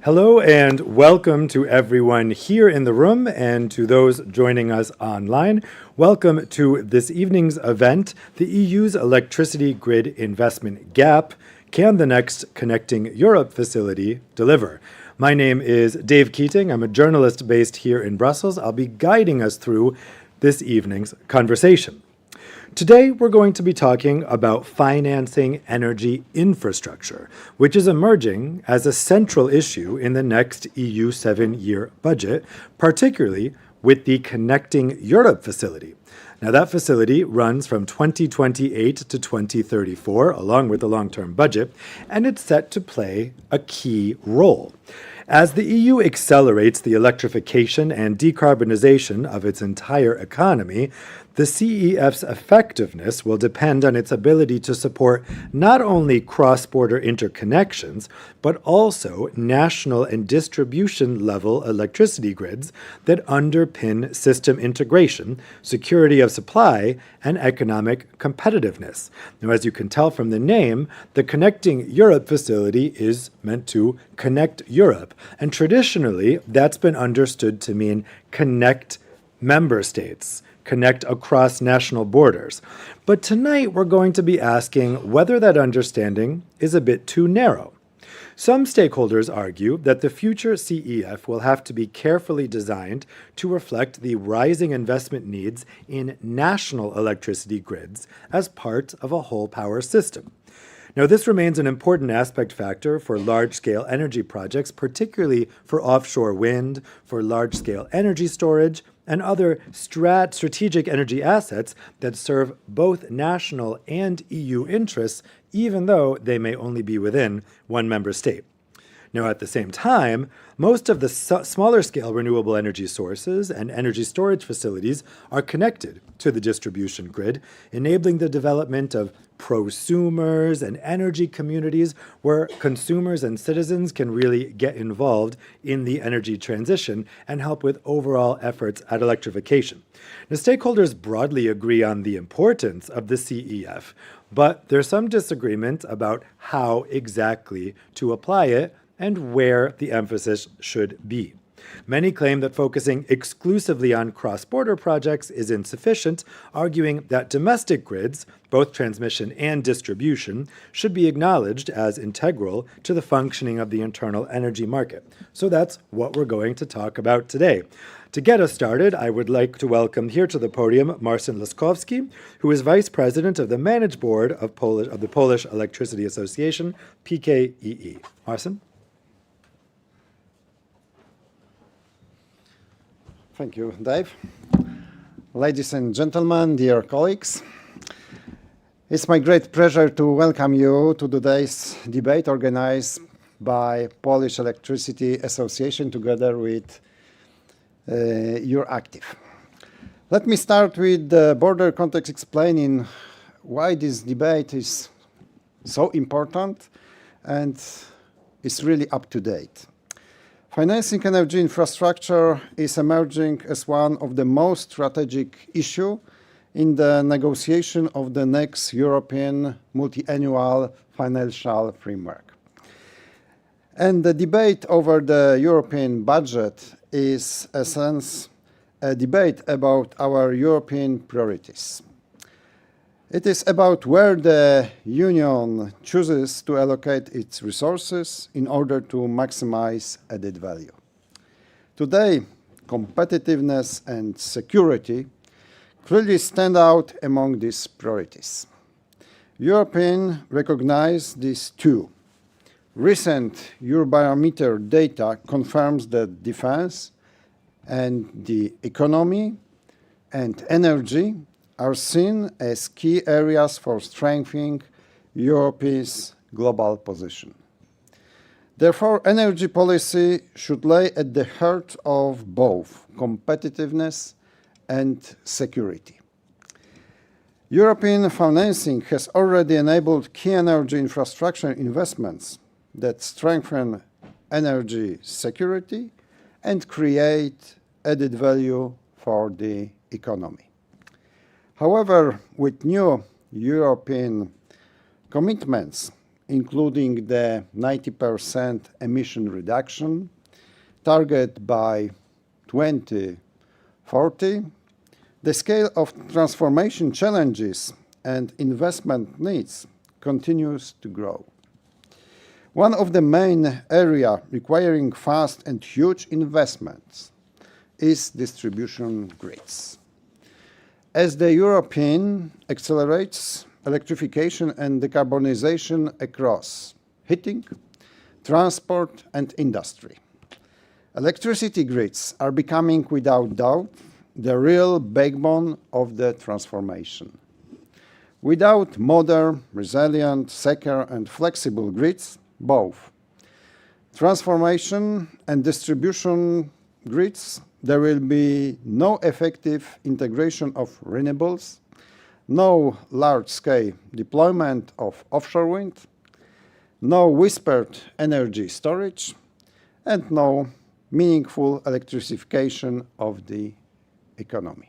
Hello and welcome to everyone here in the room and to those joining us online. Welcome to this evening's event, the EU's electricity grid investment gap. Can the next Connecting Europe facility deliver? My name is Dave Keating. I'm a journalist based here in Brussels. I'll be guiding us through this evening's conversation. Today, we're going to be talking about financing energy infrastructure, which is emerging as a central issue in the next EU 7-year budget, particularly with the Connecting Europe facility. Now, that facility runs from 2028 to 2034, along with the long-term budget, and it's set to play a key role. As the EU accelerates the electrification and decarbonisation of its entire economy, the CEF's effectiveness will depend on its ability to support not only cross-border interconnections, but also national and distribution-level electricity grids that underpin system integration, security of supply, and economic competitiveness. Now, as you can tell from the name, the Connecting Europe facility is meant to connect Europe, and traditionally, that's been understood to mean connect member states, connect across national borders. But tonight we're going to be asking whether that understanding is a bit too narrow. Some stakeholders argue that the future CEF will have to be carefully designed to reflect the rising investment needs in national electricity grids as part of a whole power system. Now, this remains an important aspect factor for large-scale energy projects, particularly for offshore wind, for large-scale energy storage, and other strategic energy assets that serve both national and EU interests, even though they may only be within one member state. Now, at the same time, most of the smaller-scale renewable energy sources and energy storage facilities are connected to the distribution grid, enabling the development of prosumers and energy communities where consumers and citizens can really get involved in the energy transition and help with overall efforts at electrification. Now, stakeholders broadly agree on the importance of the CEF, but there's some disagreement about how exactly to apply it and where the emphasis should be. Many claim that focusing exclusively on cross-border projects is insufficient, arguing that domestic grids, both transmission and distribution, should be acknowledged as integral to the functioning of the internal energy market. So that's what we're going to talk about today. To get us started, I would like to welcome here to the podium Marcin Laskowski, who is Vice President of the Managed Board of the Polish Electricity Association, PKEE. Marcin? Thank you, Dave. Ladies and gentlemen, dear colleagues, it's my great pleasure to welcome you to today's debate organized by Polish Electricity Association together with Euractiv. Let me start with the broader context explaining why this debate is so important and is really up to date. Financing energy infrastructure is emerging as one of the most strategic issues in the negotiation of the next European Multiannual Financial Framework. And the debate over the European budget is, in a sense, a debate about our European priorities. It is about where the Union chooses to allocate its resources in order to maximize added value. Today, competitiveness and security clearly stand out among these priorities. Europeans recognize these two. Recent Eurobarometer data confirms that defense and the economy and energy are seen as key areas for strengthening Europe's global position. Therefore, energy policy should lay at the heart of both competitiveness and security. European financing has already enabled key energy infrastructure investments that strengthen energy security and create added value for the economy. However, with new European commitments, including the 90% emission reduction target by 2040, the scale of transformation challenges and investment needs continues to grow. One of the main areas requiring fast and huge investments is distribution grids. As the European accelerates electrification and decarbonisation across heating, transport and industry, electricity grids are becoming without doubt the real backbone of the transformation. Without modern, resilient, secure and flexible grids, both transformation and distribution grids, there will be no effective integration of renewables, no large-scale deployment of offshore wind, no whispered energy storage, and no meaningful electrification of the economy.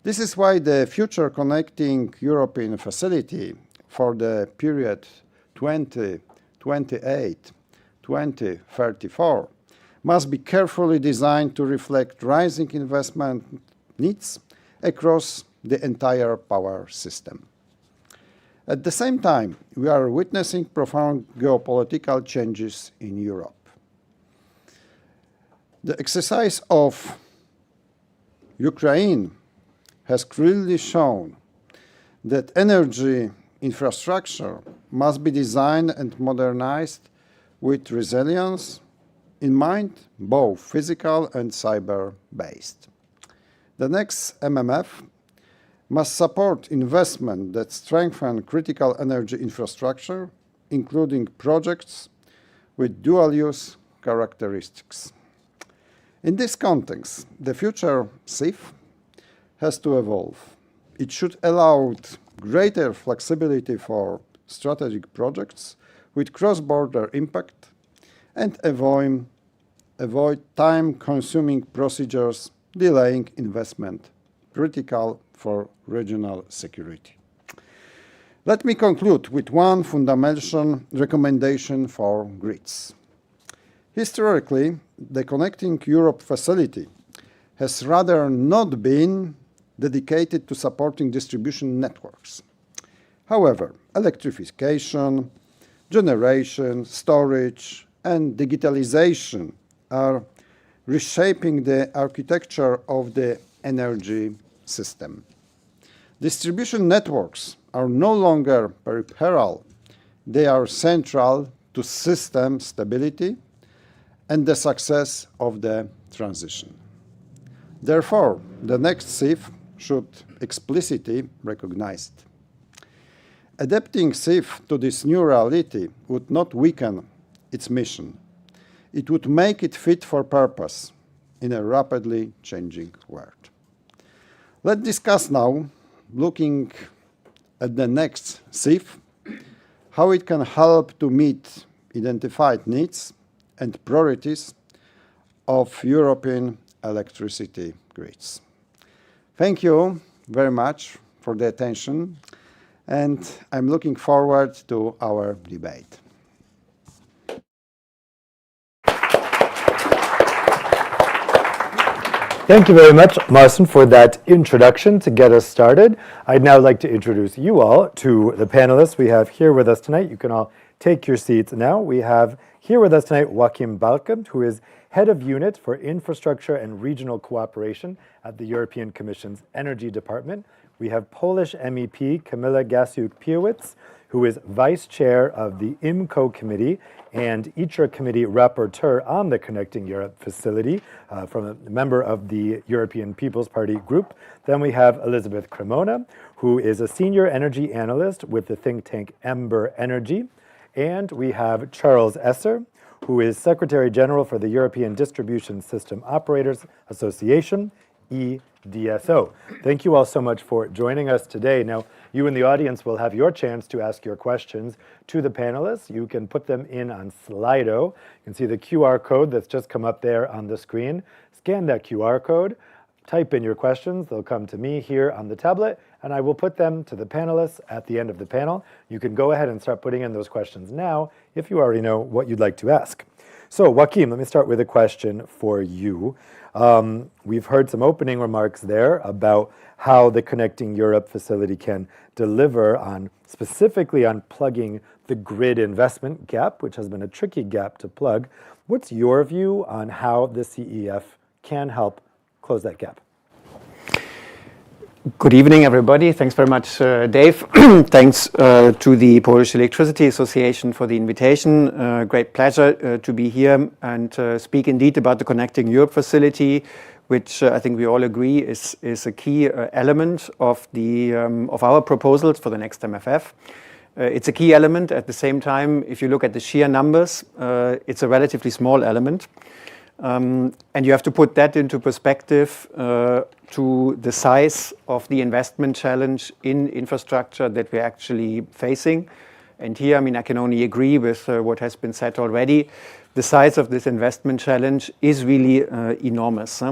This is why the future Connecting European Facility for the period 2028-2034 must be carefully designed to reflect rising investment needs across the entire power system. At the same time, we are witnessing profound geopolitical changes in Europe. The exercise of Ukraine has clearly shown that energy infrastructure must be designed and modernized with resilience in mind, both physical and cyber-based. The next MMF must support investment that strengthen critical energy infrastructure, including projects with dual-use characteristics. In this context, the future CIF has to evolve. It should allow greater flexibility for strategic projects with cross-border impact and avoid time-consuming procedures delaying investment, critical for regional security. Let me conclude with one fundamental recommendation for grids. Historically, the Connecting Europe facility has rather not been dedicated to supporting distribution networks. However, electrification, generation, storage, and digitalization are reshaping the architecture of the energy system. Distribution networks are no longer peripheral, they are central to system stability and the success of the transition. Therefore, the next CIF should explicitly recognize it. Adapting CIF to this new reality would not weaken its mission. It would make it fit for purpose in a rapidly changing world. Let's discuss now, looking at the next CIF, how it can help to meet identified needs and priorities of European electricity grids. Thank you very much for the attention, and I'm looking forward to our debate. Thank you very much, Marcin, for that introduction to get us started. I'd now like to introduce you all to the panelists we have here with us tonight. You can all take your seats now. We have here with us tonight Joachim Balke, who is Head of Unit for Infrastructure and Regional Cooperation at the European Commission's Energy Department. We have Polish MEP Kamila Gasiuk-Piowicz, who is Vice Chair of the IMCO Committee and ITRE Committee Rapporteur on the Connecting Europe Facility, from a member of the European People's Party group. Then we have Elizabeth Cremona, who is a Senior Energy Analyst with the think tank Ember Energy. And we have Charles Esser, who is Secretary General for the European Distribution System Operators Association, EDSO. Thank you all so much for joining us today. Now, you in the audience will have your chance to ask your questions to the panelists. You can put them in on Slido. You can see the QR code that's just come up there on the screen. Scan that QR code, type in your questions. They'll come to me here on the tablet, and I will put them to the panelists at the end of the panel. You can go ahead and start putting in those questions now if you already know what you'd like to ask. So, Joachim, let me start with a question for you. We've heard some opening remarks there about how the Connecting Europe facility can deliver on, specifically on plugging the grid investment gap, which has been a tricky gap to plug. What's your view on how the CEF can help close that gap? Good evening, everybody. Thanks very much, Dave. Thanks to the Polish Electricity Association for the invitation. Great pleasure to be here and speak indeed about the Connecting Europe facility, which I think we all agree is a key element of our proposals for the next MFF. It's a key element. At the same time, if you look at the sheer numbers, it's a relatively small element. And you have to put that into perspective to the size of the investment challenge in infrastructure that we're actually facing. And here, I can only agree with what has been said already. The size of this investment challenge is really enormous.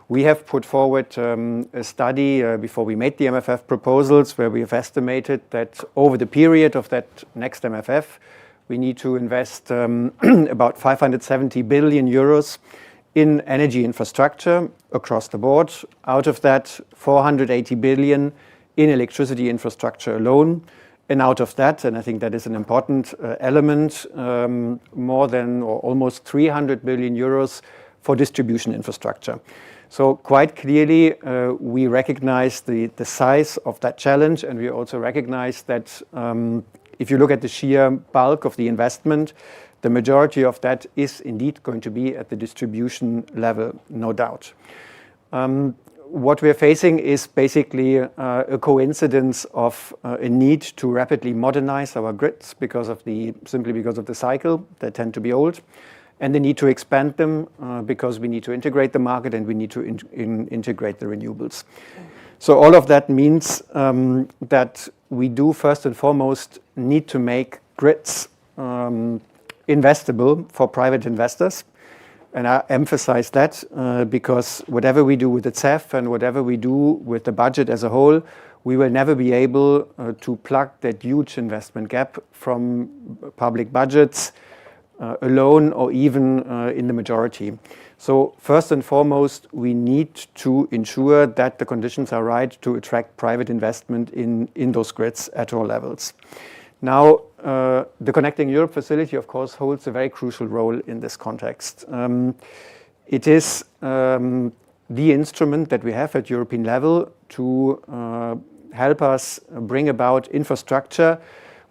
We have put forward a study before we made the MFF proposals where we have estimated that over the period of that next MFF, we need to invest about 570 billion euros in energy infrastructure across the board. Out of that, 480 billion in electricity infrastructure alone. And out of that, and I think that is an important element, more than or almost 300 billion euros for distribution infrastructure. So quite clearly, we recognize the size of that challenge, and we also recognize that if you look at the sheer bulk of the investment, the majority of that is indeed going to be at the distribution level, no doubt. What we're facing is basically a coincidence of a need to rapidly modernize our grids simply because of the cycle. They tend to be old. And the need to expand them because we need to integrate the market and we need to integrate the renewables. So all of that means that we do first and foremost need to make grids investable for private investors. And I emphasize that because whatever we do with the CEF and whatever we do with the budget as a whole, we will never be able to plug that huge investment gap from public budgets alone or even in the majority. So first and foremost, we need to ensure that the conditions are right to attract private investment in those grids at all levels. Now, the Connecting Europe facility, of course, holds a very crucial role in this context. It is the instrument that we have at European level to help us bring about infrastructure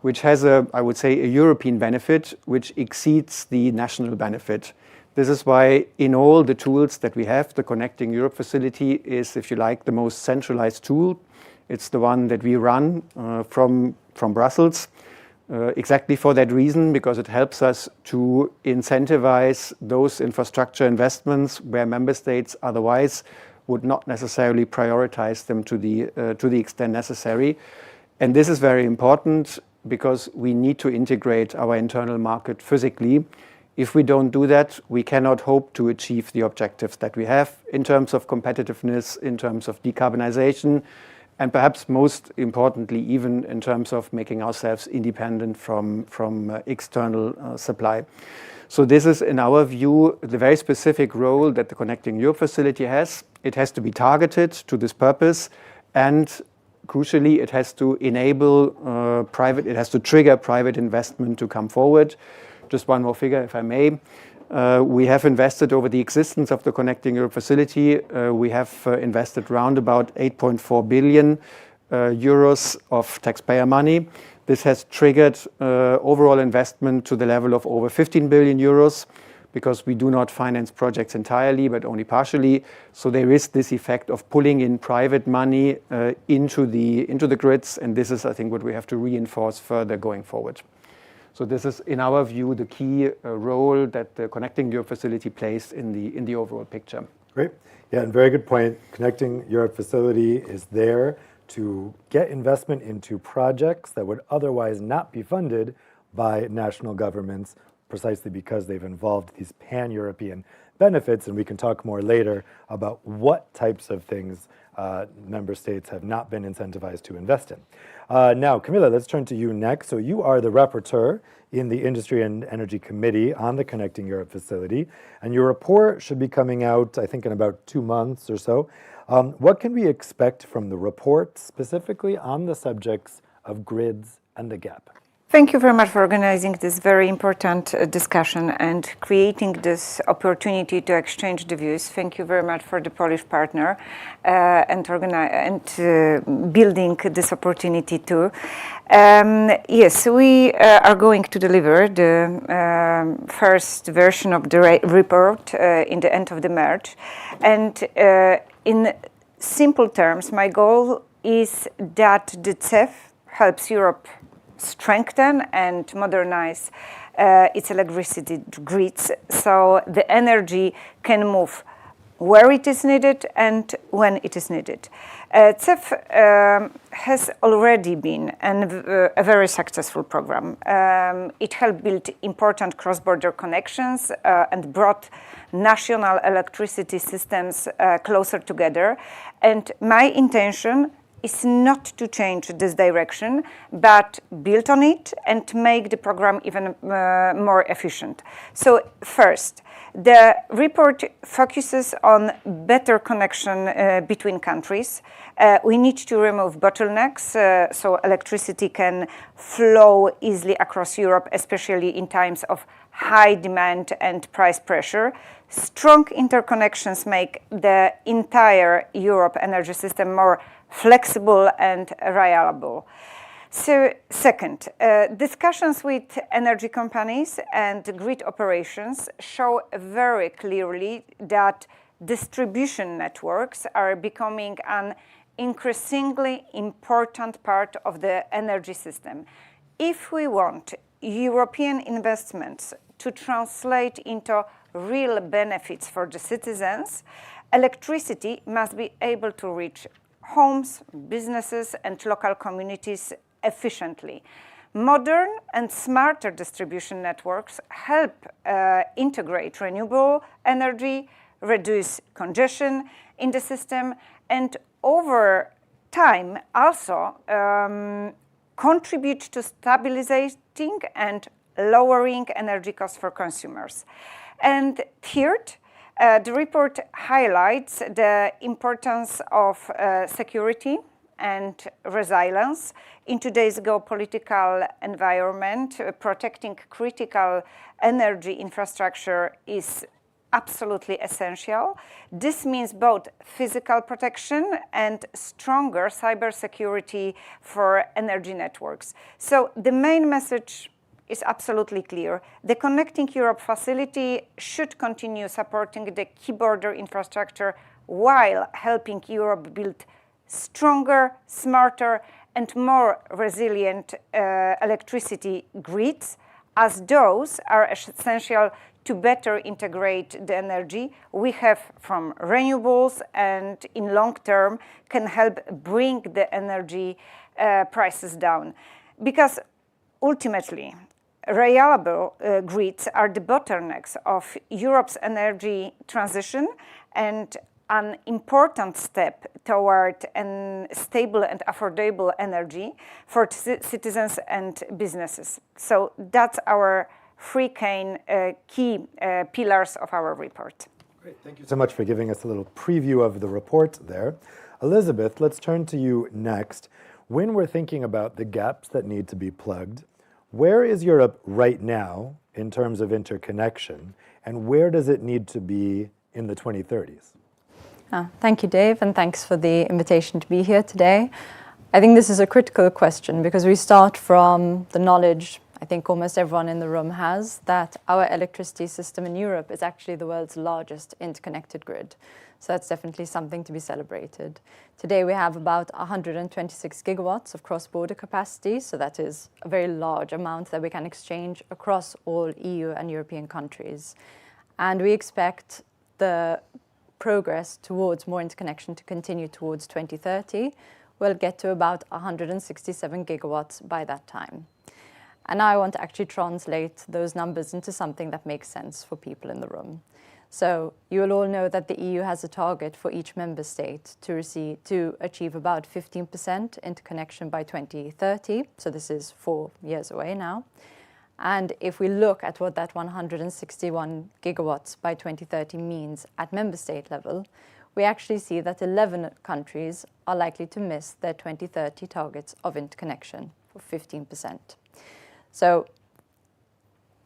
which has I would say, a European benefit which exceeds the national benefit. This is why in all the tools that we have, the Connecting Europe facility is, if you like, the most centralized tool. It's the one that we run from Brussels, exactly for that reason, because it helps us to incentivize those infrastructure investments where member states otherwise would not necessarily prioritize them to the extent necessary. And this is very important because we need to integrate our internal market physically. If we don't do that, we cannot hope to achieve the objectives that we have in terms of competitiveness, in terms of decarbonisation, and perhaps most importantly, even in terms of making ourselves independent from external supply. So this is, in our view, the very specific role that the Connecting Europe facility has. It has to be targeted to this purpose, and crucially, it has to enable it has to trigger private investment to come forward. Just one more figure, if I may. We have invested over the existence of the Connecting Europe facility. We have invested round about 8.4 billion euros of taxpayer money. This has triggered overall investment to the level of over 15 billion euros because we do not finance projects entirely, but only partially. So there is this effect of pulling in private money into the grids, and this is, I think, what we have to reinforce further going forward. So this is, in our view, the key role that the Connecting Europe facility plays in the overall picture. Great. Yeah, and very good point. Connecting Europe facility is there to get investment into projects that would otherwise not be funded by national governments, precisely because they've involved these pan-European benefits, and we can talk more later about what types of things member states have not been incentivized to invest in. Now, Camilla, let's turn to you next. So you are the rapporteur in the Industry and Energy Committee on the Connecting Europe facility, and your report should be coming out, I think, in about 2 months or so. What can we expect from the report specifically on the subjects of grids and the gap? Thank you very much for organizing this very important discussion and creating this opportunity to exchange the views. Thank you very much for the Polish partner and building this opportunity too. Yes, we are going to deliver the first version of the report in the end of the March. And in simple terms, my goal is that the CEF helps Europe strengthen and modernize its electricity grids so the energy can move where it is needed and when it is needed. CEF has already been a very successful program. It helped build important cross-border connections and brought national electricity systems closer together. And my intention is not to change this direction, but build on it and make the program even more efficient. So first, the report focuses on better connection between countries. We need to remove bottlenecks so electricity can flow easily across Europe, especially in times of high demand and price pressure. Strong interconnections make the entire Europe energy system more flexible and reliable. So second, discussions with energy companies and grid operations show very clearly that distribution networks are becoming an increasingly important part of the energy system. If we want European investments to translate into real benefits for the citizens, electricity must be able to reach homes, businesses, and local communities efficiently. Modern and smarter distribution networks help integrate renewable energy, reduce congestion in the system, and over time also contribute to stabilizing and lowering energy costs for consumers. And third, the report highlights the importance of security and resilience in today's geopolitical environment. Protecting critical energy infrastructure is absolutely essential. This means both physical protection and stronger cybersecurity for energy networks. So the main message is absolutely clear. The Connecting Europe facility should continue supporting the key border infrastructure while helping Europe build stronger, smarter, and more resilient electricity grids, as those are essential to better integrate the energy we have from renewables and in long term can help bring the energy prices down. Because ultimately, reliable grids are the bottlenecks of Europe's energy transition and an important step toward a stable and affordable energy for citizens and businesses. So that's our three key pillars of our report. Great, thank you so much for giving us a little preview of the report there. Elizabeth, let's turn to you next. When we're thinking about the gaps that need to be plugged, where is Europe right now in terms of interconnection, and where does it need to be in the 2030s? Thank you, Dave, and thanks for the invitation to be here today. I think this is a critical question because we start from the knowledge I think almost everyone in the room has, that our electricity system in Europe is actually the world's largest interconnected grid. So that's definitely something to be celebrated. Today we have about 126 gigawatts of cross-border capacity, so that is a very large amount that we can exchange across all EU and European countries. And we expect the progress towards more interconnection to continue towards 2030. We'll get to about 167 gigawatts by that time. And now I want to actually translate those numbers into something that makes sense for people in the room. So you will all know that the EU has a target for each member state to achieve about 15% interconnection by 2030. So this is 4 years away now. And if we look at what that 161 gigawatts by 2030 means at member state level, we actually see that 11 countries are likely to miss their 2030 targets of interconnection for 15%. So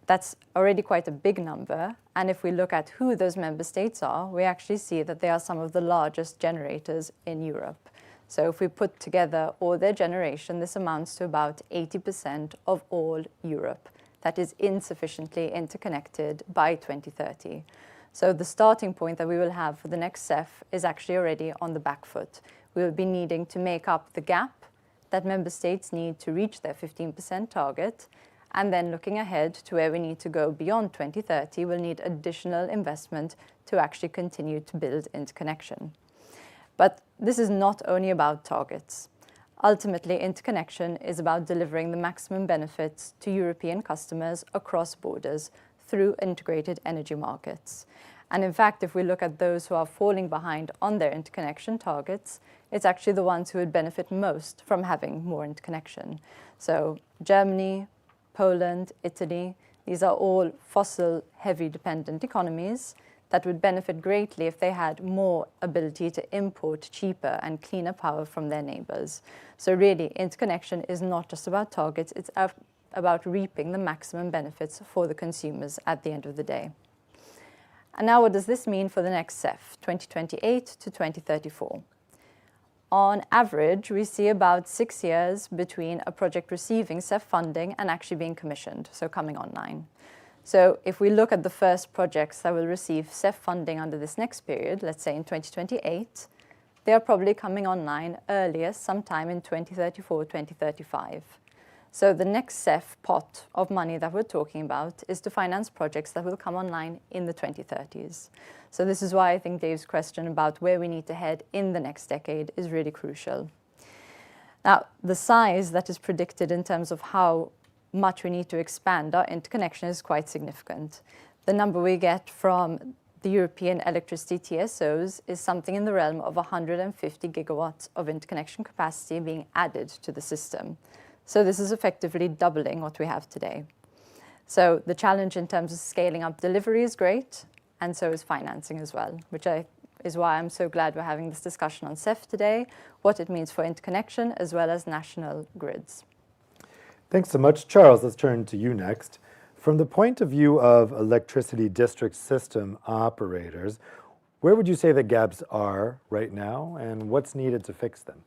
that's already quite a big number. And if we look at who those member states are, we actually see that they are some of the largest generators in Europe. So if we put together all their generation, this amounts to about 80% of all Europe that is insufficiently interconnected by 2030. So the starting point that we will have for the next CEF is actually already on the back foot. We will be needing to make up the gap that member states need to reach their 15% target. And then looking ahead to where we need to go beyond 2030, we'll need additional investment to actually continue to build interconnection. But this is not only about targets. Ultimately, interconnection is about delivering the maximum benefits to European customers across borders through integrated energy markets. And in fact, if we look at those who are falling behind on their interconnection targets, it's actually the ones who would benefit most from having more interconnection. So Germany, Poland, Italy, these are all fossil-heavy dependent economies that would benefit greatly if they had more ability to import cheaper and cleaner power from their neighbors. So really, interconnection is not just about targets, it's about reaping the maximum benefits for the consumers at the end of the day. And now what does this mean for the next CEF, 2028 to 2034? On average, we see about 6 years between a project receiving CEF funding and actually being commissioned, so coming online. So if we look at the first projects that will receive CEF funding under this next period, let's say in 2028, they are probably coming online earliest sometime in 2034, 2035. So the next CEF pot of money that we're talking about is to finance projects that will come online in the 2030s. So this is why I think Dave's question about where we need to head in the next decade is really crucial. Now, the size that is predicted in terms of how much we need to expand our interconnection is quite significant. The number we get from the European electricity TSOs is something in the realm of 150 gigawatts of interconnection capacity being added to the system. So this is effectively doubling what we have today. So the challenge in terms of scaling up delivery is great, and so is financing as well, which is why I'm so glad we're having this discussion on CEF today, what it means for interconnection as well as national grids. Thanks so much. Charles, let's turn to you next. From the point of view of electricity district system operators, where would you say the gaps are right now, and what's needed to fix them?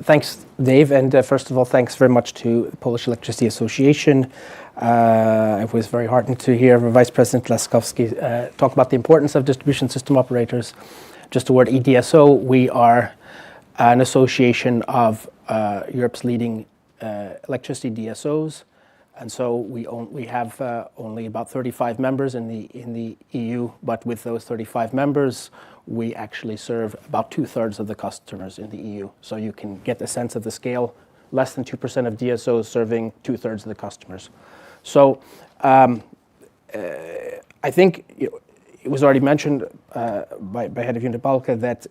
Thanks, Dave, and first of all, thanks very much to the Polish Electricity Association. I was very heartened to hear Vice President Laskowski talk about the importance of distribution system operators. Just the word EDSO, we are an association of Europe's leading electricity DSOs, and so we have only about 35 members in the EU, but with those 35 members, we actually serve about 2/3 of the customers in the EU. So you can get a sense of the scale, less than 2% of DSOs serving 2/3 of the customers. So I think it was already mentioned by Head of Unit Balka that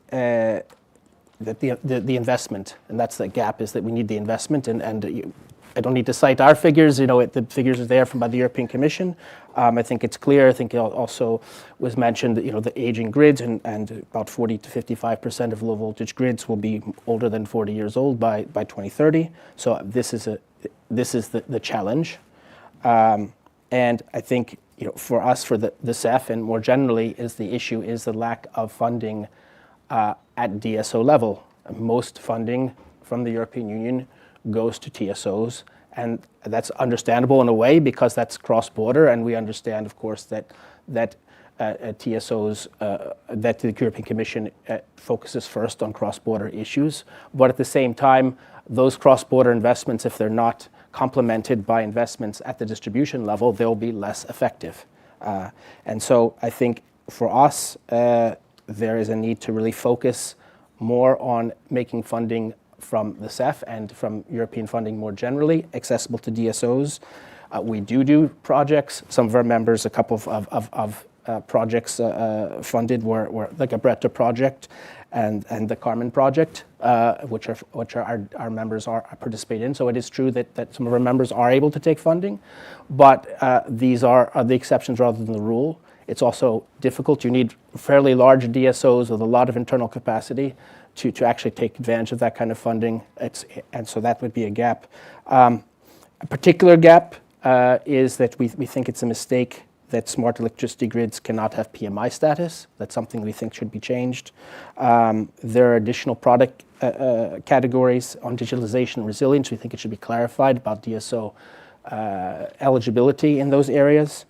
the investment, and that's the gap, is that we need the investment, and I don't need to cite our figures, the figures are there by the European Commission. I think it's clear. I think it also was mentioned that, the aging grids and about 40 to 55% of low voltage grids will be older than 40 years old by 2030. So this is the challenge. And I think, for us, for the CEF and more generally, the issue is the lack of funding at DSO level. Most funding from the European Union goes to TSOs, and that's understandable in a way because that's cross-border, and we understand, of course, that TSOs, that the European Commission focuses first on cross-border issues, but at the same time, those cross-border investments, if they're not complemented by investments at the distribution level, they'll be less effective. And so I think for us, there is a need to really focus more on making funding from the CEF and from European funding more generally accessible to DSOs. We do projects. Some of our members, a couple of projects funded were like a Bretta project and the Carmen project, which our members participate in. So it is true that some of our members are able to take funding, but these are the exceptions rather than the rule. It's also difficult. You need fairly large DSOs with a lot of internal capacity to actually take advantage of that kind of funding. And so that would be a gap. A particular gap is that we think it's a mistake that smart electricity grids cannot have PMI status. That's something we think should be changed. There are additional product categories on digitalization and resilience. We think it should be clarified about DSO eligibility in those areas.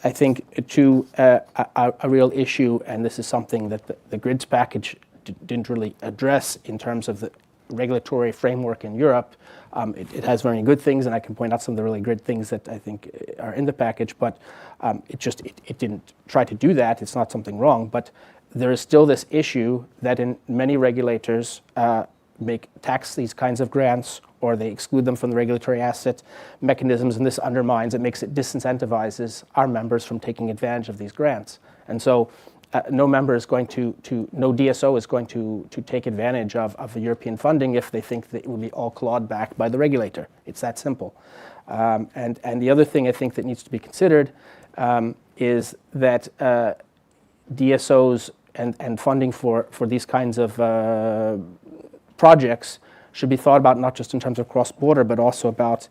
I think, too, a real issue, and this is something that the grids package didn't really address in terms of the regulatory framework in Europe. It has very good things, and I can point out some of the really good things that I think are in the package, but it didn't try to do that. It's not something wrong, but there is still this issue that in many regulators tax these kinds of grants, or they exclude them from the regulatory asset mechanisms, and this disincentivizes our members from taking advantage of these grants. And so no member is going no DSO is going to take advantage of the European funding if they think that it will be all clawed back by the regulator. It's that simple. And the other thing I think that needs to be considered is that DSOs and funding for these kinds of projects should be thought about not just in terms of cross-border, but also about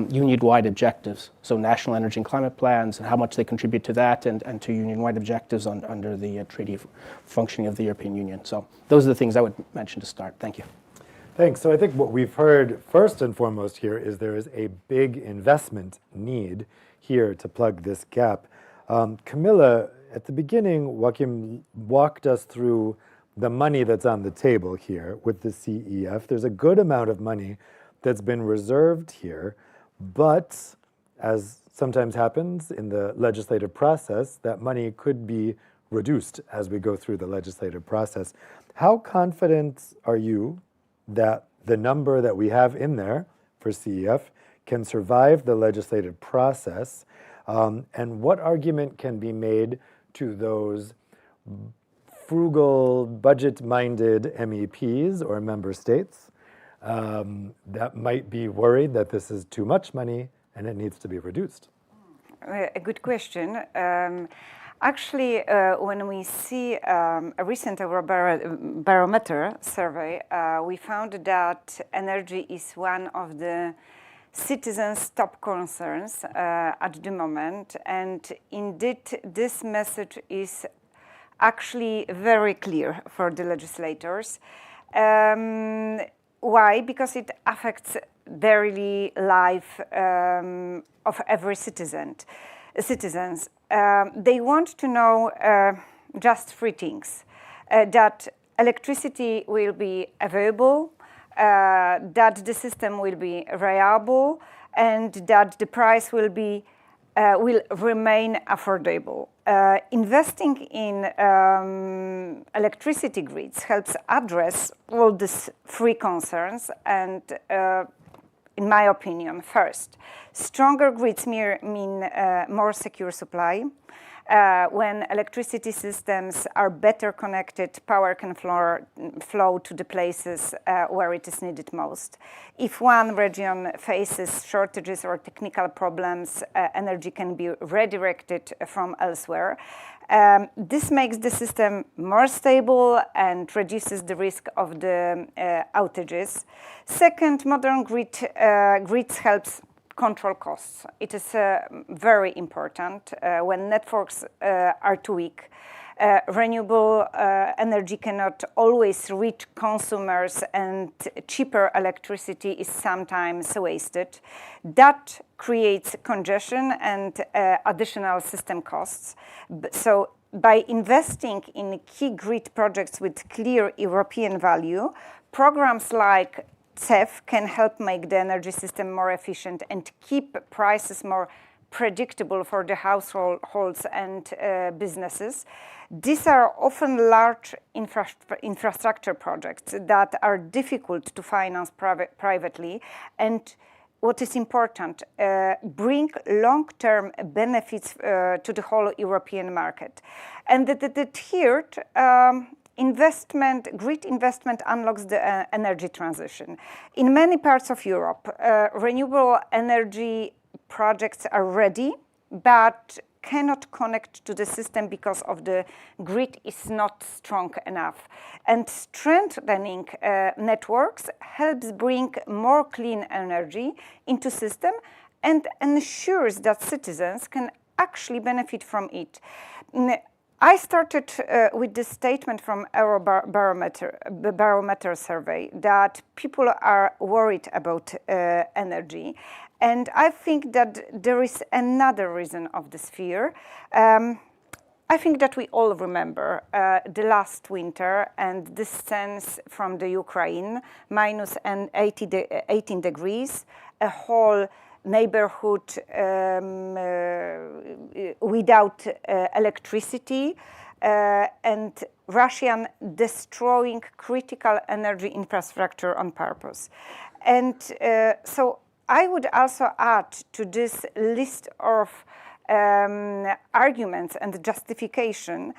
union-wide objectives. So national energy and climate plans and how much they contribute to that, and to union-wide objectives under the treaty functioning of the European Union. So those are the things I would mention to start. Thank you. Thanks. So I think what we've heard first and foremost here is there is a big investment need here to plug this gap. Camilla, at the beginning, Joachim walked us through the money that's on the table here with the CEF. There's a good amount of money that's been reserved here, but as sometimes happens in the legislative process, that money could be reduced as we go through the legislative process. How confident are you that the number that we have in there for CEF can survive the legislative process? And what argument can be made to those frugal, budget-minded MEPs or member states that might be worried that this is too much money and it needs to be reduced? A good question. Actually, when we see a recent Eurobarometer survey, we found that energy is one of the citizens' top concerns at the moment. And indeed, this message is actually very clear for the legislators. Why? Because it affects daily life of every citizens. They want to know just three things: that electricity will be available, that the system will be reliable, and that the price will remain affordable. Investing in electricity grids helps address all these three concerns, and in my opinion, first, stronger grids mean more secure supply. When electricity systems are better connected, power can flow to the places where it is needed most. If one region faces shortages or technical problems, energy can be redirected from elsewhere. This makes the system more stable and reduces the risk of the outages. Second, modern grids helps control costs. It is very important when networks are too weak. Renewable energy cannot always reach consumers, and cheaper electricity is sometimes wasted. That creates congestion and additional system costs. So by investing in key grid projects with clear European value, programs like CEF can help make the energy system more efficient and keep prices more predictable for the households and businesses. These are often large infrastructure projects that are difficult to finance privately, and what is important, bring long-term benefits to the whole European market. And the third, grid investment unlocks the energy transition. In many parts of Europe, renewable energy projects are ready, but cannot connect to the system because of the grid is not strong enough. And strengthening networks helps bring more clean energy into system and ensures that citizens can actually benefit from it. I started with this statement from Barometer survey that people are worried about energy. And I think that there is another reason of this fear. I think that we all remember the last winter and this sense from the Ukraine, minus 18 degrees, a whole neighborhood without electricity, and Russian destroying critical energy infrastructure on purpose. And so I would also add to this list of arguments and justification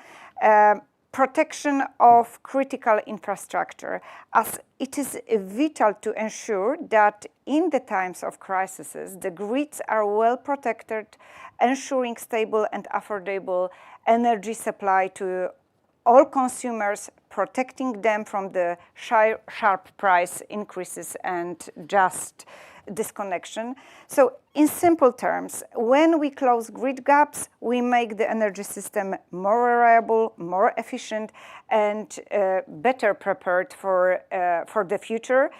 protection of critical infrastructure, as it is vital to ensure that in the times of crises, the grids are well protected, ensuring stable and affordable energy supply to all consumers, protecting them from the sharp price increases and just disconnection. So in simple terms, when we close grid gaps, we make the energy system more reliable, more efficient, and better prepared for the future.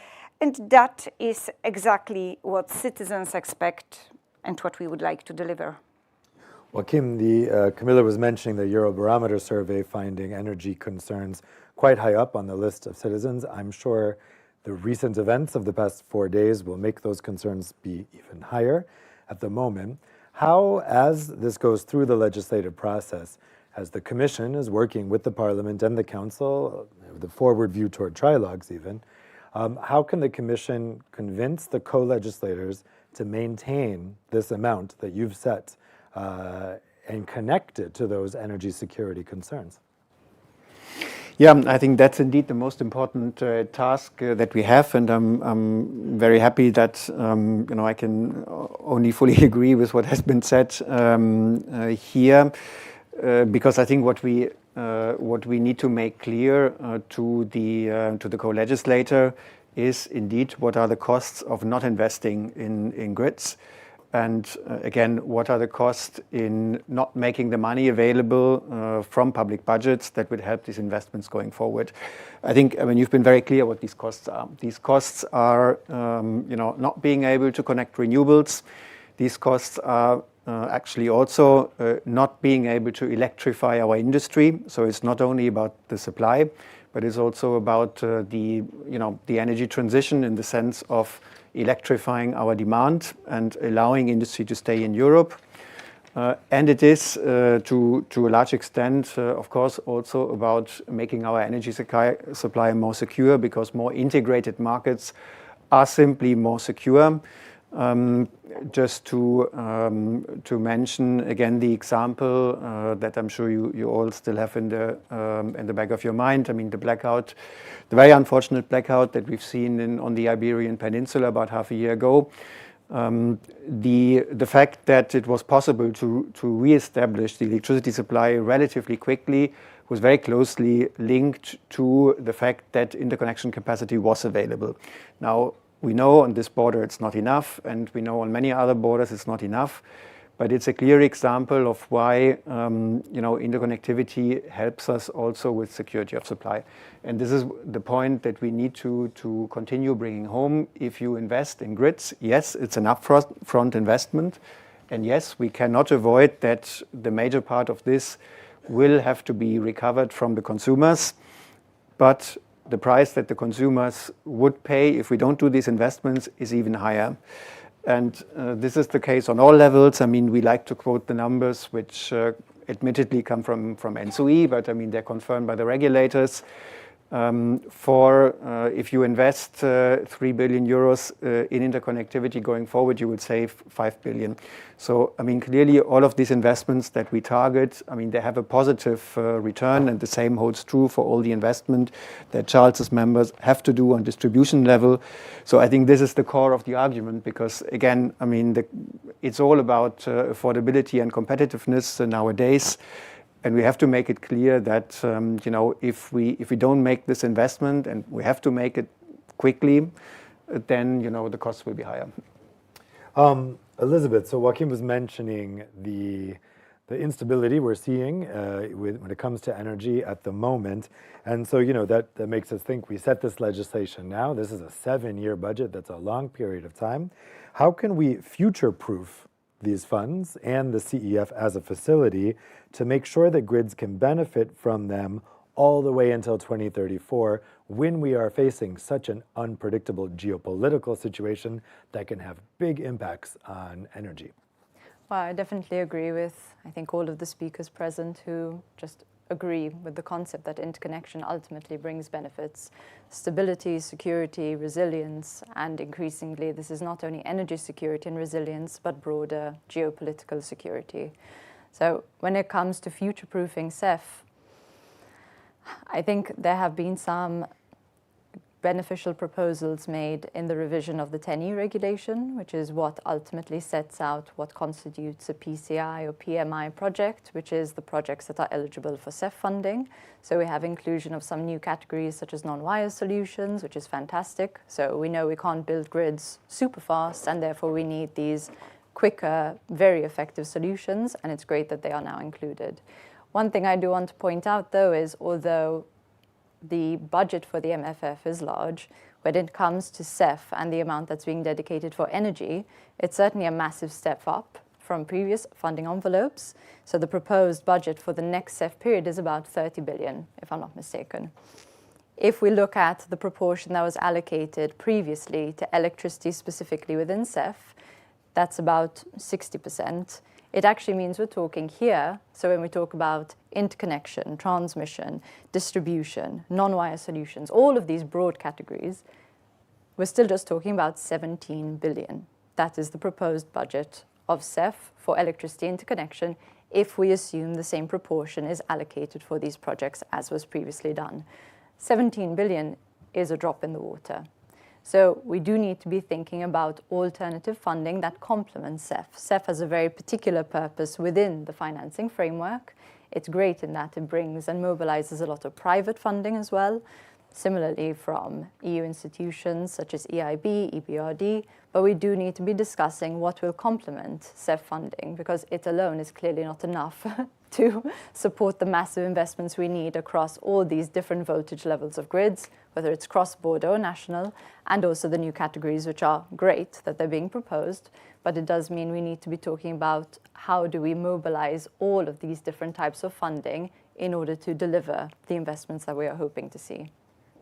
And that is exactly what citizens expect and what we would like to deliver. Well, Kim, Camilla was mentioning the Eurobarometer survey finding energy concerns quite high up on the list of citizens. I'm sure the recent events of the past 4 days will make those concerns be even higher at the moment. How, as this goes through the legislative process, as the Commission is working with the Parliament and the Council, the forward view toward trilogues even, how can the Commission convince the co-legislators to maintain this amount that you've set and connect it to those energy security concerns? Yeah, I think that's indeed the most important task that we have, and I'm very happy that I can only fully agree with what has been said here, because I think what we need to make clear to the co-legislator is indeed what are the costs of not investing in grids. And again, what are the costs in not making the money available from public budgets that would help these investments going forward? I think, you've been very clear what these costs are. These costs are, not being able to connect renewables. These costs are actually also not being able to electrify our industry. So it's not only about the supply, but it's also about the energy transition in the sense of electrifying our demand and allowing industry to stay in Europe. And it is, to a large extent, of course, also about making our energy supply more secure, because more integrated markets are simply more secure. Just to mention again the example that I'm sure you all still have in the back of your mind. The blackout, the very unfortunate blackout that we've seen on the Iberian Peninsula about half a year ago. The fact that it was possible to re-establish the electricity supply relatively quickly was very closely linked to the fact that interconnection capacity was available. Now, we know on this border it's not enough, and we know on many other borders it's not enough, but it's a clear example of why interconnectivity helps us also with security of supply. And this is the point that we need to continue bringing home. If you invest in grids, yes, it's an upfront investment, and yes, we cannot avoid that the major part of this will have to be recovered from the consumers, but the price that the consumers would pay if we don't do these investments is even higher. And this is the case on all levels. We like to quote the numbers, which admittedly come from NSOE, but they're confirmed by the regulators. If you invest 3 billion euros in interconnectivity going forward, you would save 5 billion. So, I mean, clearly all of these investments that we target, I mean, they have a positive return, and the same holds true for all the investment that Charles's members have to do on distribution level. So I think this is the core of the argument, because again, I mean, it's all about affordability and competitiveness nowadays. And we have to make it clear that if we don't make this investment, and we have to make it quickly, then the costs will be higher. Elizabeth, so Joachim was mentioning the instability we're seeing when it comes to energy at the moment, and so that makes us think we set this legislation now. This is a 7-year budget. That's a long period of time. How can we future-proof these funds and the CEF as a facility to make sure that grids can benefit from them all the way until 2034, when we are facing such an unpredictable geopolitical situation that can have big impacts on energy? Well, I definitely agree with, I think, all of the speakers present who just agree with the concept that interconnection ultimately brings benefits: stability, security, resilience, and increasingly this is not only energy security and resilience, but broader geopolitical security. So when it comes to future-proofing CEF, I think there have been some beneficial proposals made in the revision of the 10E regulation, which is what ultimately sets out what constitutes a PCI or PMI project, which is the projects that are eligible for CEF funding. So we have inclusion of some new categories such as non-wire solutions, which is fantastic. So we know we can't build grids super fast, and therefore we need these quicker, very effective solutions, and it's great that they are now included. One thing I do want to point out, though, is although the budget for the MFF is large, when it comes to CEF and the amount that's being dedicated for energy, it's certainly a massive step up from previous funding envelopes. So the proposed budget for the next CEF period is about 30 billion, if I'm not mistaken. If we look at the proportion that was allocated previously to electricity specifically within CEF, that's about 60%. It actually means we're talking here, so when we talk about interconnection, transmission, distribution, non-wire solutions, all of these broad categories, we're still just talking about 17 billion. That is the proposed budget of CEF for electricity interconnection if we assume the same proportion is allocated for these projects as was previously done. 17 billion is a drop in the water. So we do need to be thinking about alternative funding that complements CEF. CEF has a very particular purpose within the financing framework. It's great in that it brings and mobilizes a lot of private funding as well, similarly from EU institutions such as EIB, EBRD, but we do need to be discussing what will complement CEF funding, because it alone is clearly not enough to support the massive investments we need across all these different voltage levels of grids, whether it's cross-border or national, and also the new categories, which are great that they're being proposed, but it does mean we need to be talking about how do we mobilize all of these different types of funding in order to deliver the investments that we are hoping to see.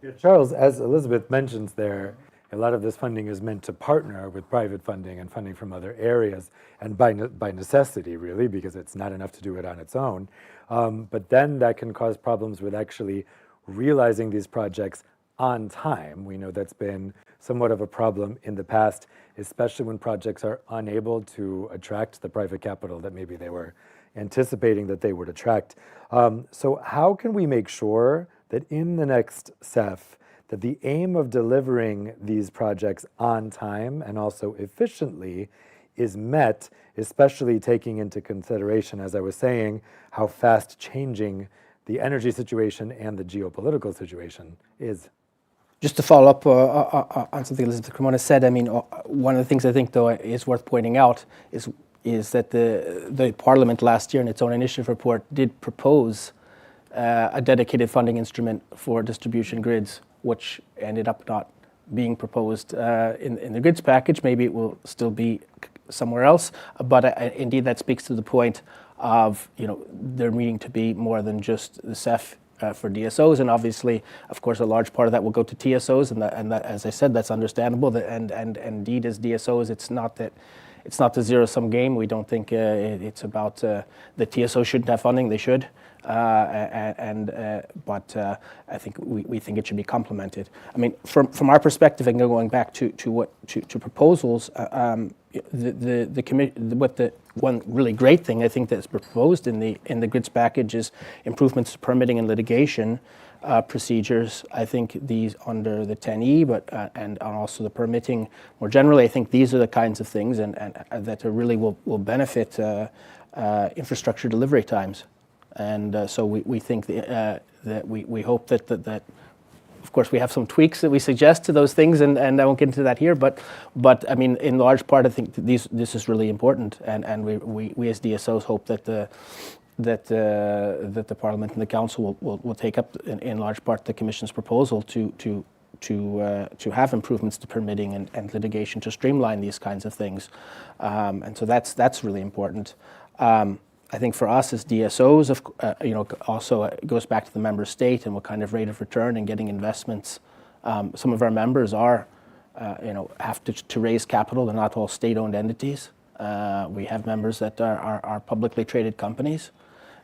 Yeah, Charles, as Elizabeth mentions there, a lot of this funding is meant to partner with private funding and funding from other areas, and by necessity, really, because it's not enough to do it on its own. But then that can cause problems with actually realizing these projects on time. We know that's been somewhat of a problem in the past, especially when projects are unable to attract the private capital that maybe they were anticipating that they would attract. So how can we make sure that in the next CEF, that the aim of delivering these projects on time and also efficiently is met, especially taking into consideration, as I was saying, how fast changing the energy situation and the geopolitical situation is? Just to follow up on something Elizabeth Cremona said, I mean, one of the things I think, though, is worth pointing out is that the Parliament last year in its own initiative report did propose a dedicated funding instrument for distribution grids, which ended up not being proposed in the grids package. Maybe it will still be somewhere else, but indeed that speaks to the point of there needing to be more than just the CEF for DSOs, and obviously, of course, a large part of that will go to TSOs, and that, as I said, that's understandable. And indeed, as DSOs, it's not that it's not a zero-sum game. We don't think it's about the TSO shouldn't have funding. They should. But I think we think it should be complemented. I mean, from our perspective, and going back to proposals, the one really great thing I think that's proposed in the grids package is improvements to permitting and litigation procedures. I think these under the 10E, but and also the permitting more generally. I think these are the kinds of things and that really will benefit infrastructure delivery times. And so we think that we hope that of course we have some tweaks that we suggest to those things, and I won't get into that here. But I mean, in large part, I think this is really important, and we as DSOs hope that the Parliament and the Council will take up in large part the Commission's proposal to have improvements to permitting and litigation to streamline these kinds of things, and so that's really important. I think for us as DSOs, also it goes back to the member state and what kind of rate of return and getting investments. Some of our members have to raise capital. They're not all state-owned entities. We have members that are publicly traded companies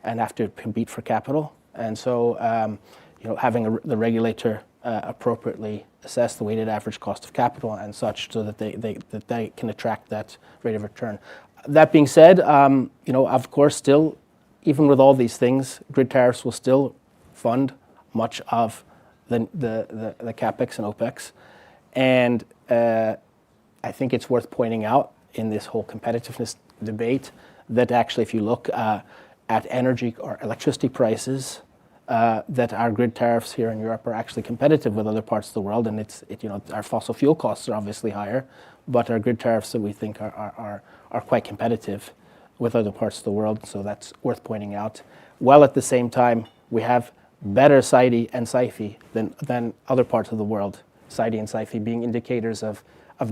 and have to compete for capital. And so, having the regulator appropriately assess the weighted average cost of capital and such, so that they can attract that rate of return. That being said, of course, still, even with all these things, grid tariffs will still fund much of the capex and opex, and I think it's worth pointing out in this whole competitiveness debate that actually, if you look at energy or electricity prices, that our grid tariffs here in Europe are actually competitive with other parts of the world, and our fossil fuel costs are obviously higher, but our grid tariffs that we think are quite competitive with other parts of the world, so that's worth pointing out. While at the same time, we have better SAIDI and SAIFI than other parts of the world, SAIDI and SAIFI being indicators of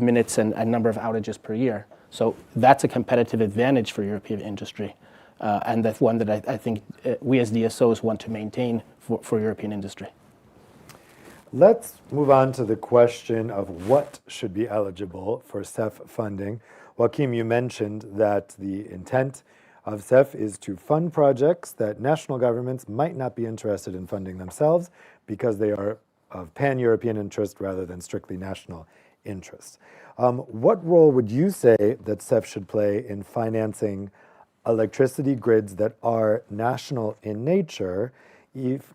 minutes and number of outages per year. So that's a competitive advantage for European industry, and that's one that I think we as DSOs want to maintain for European industry. Let's move on to the question of what should be eligible for CEF funding. Joachim, you mentioned that the intent of CEF is to fund projects that national governments might not be interested in funding themselves because they are of pan-European interest rather than strictly national interest. What role would you say that CEF should play in financing electricity grids that are national in nature if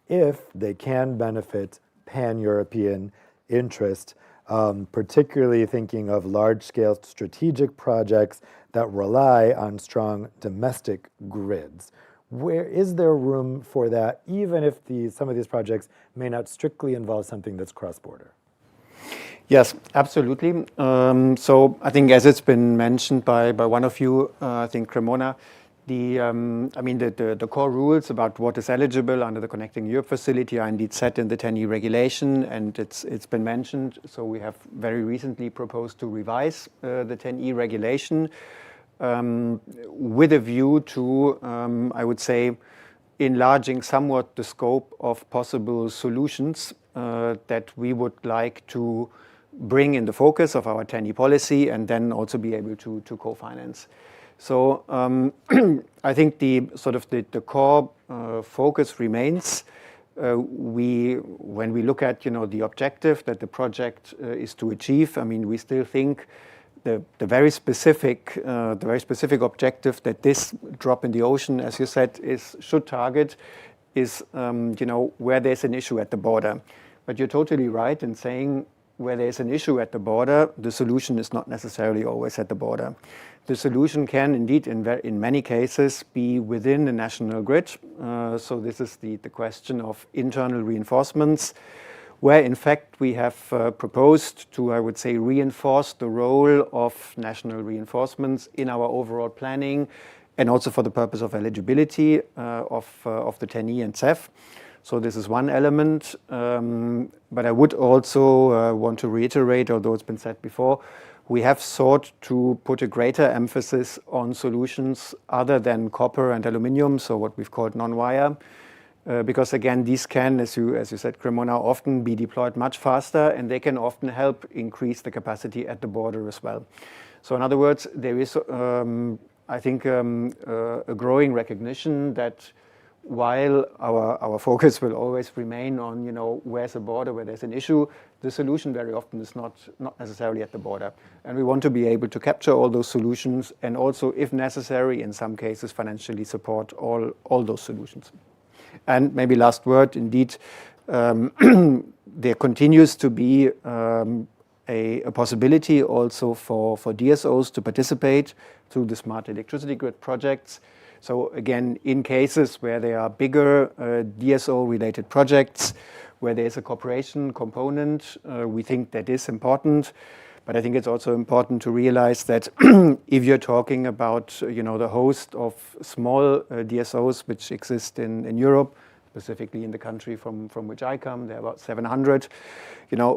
they can benefit pan-European interest, particularly thinking of large-scale strategic projects that rely on strong domestic grids? Where is there room for that, even if some of these projects may not strictly involve something that's cross-border? Yes, absolutely. So I think, as it's been mentioned by one of you, I think Cremona, the core rules about what is eligible under the Connecting Europe facility are indeed set in the 10E regulation, and it's been mentioned. So we have very recently proposed to revise the 10E regulation with a view to, I would say, enlarging somewhat the scope of possible solutions that we would like to bring in the focus of our 10E policy, and then also be able to co-finance. So I think the core focus remains. When we look at the objective that the project is to achieve, I mean, we still think the very specific objective that this drop in the ocean, as you said, should target is where there's an issue at the border. But you're totally right in saying where there's an issue at the border, the solution is not necessarily always at the border. The solution can indeed, in many cases, be within the national grid. So this is the question of internal reinforcements, where in fact we have proposed to, I would say, reinforce the role of national reinforcements in our overall planning, and also for the purpose of eligibility of the 10E and CEF. So this is one element, but I would also want to reiterate, although it's been said before, we have sought to put a greater emphasis on solutions other than copper and aluminium, so what we've called non-wire, because again, these can, as you said, Cremona, often be deployed much faster, and they can often help increase the capacity at the border as well. So in other words, there is, I think, a growing recognition that while our focus will always remain on, where's the border, where there's an issue, the solution very often is not necessarily at the border. And we want to be able to capture all those solutions and also, if necessary, in some cases, financially support all those solutions. And maybe last word, indeed, there continues to be a possibility also for DSOs to participate through the smart electricity grid projects. So again, in cases where there are bigger DSO-related projects, where there is a cooperation component, we think that is important. But I think it's also important to realize that if you're talking about, the host of small DSOs which exist in Europe, specifically in the country from which I come, there are about 700.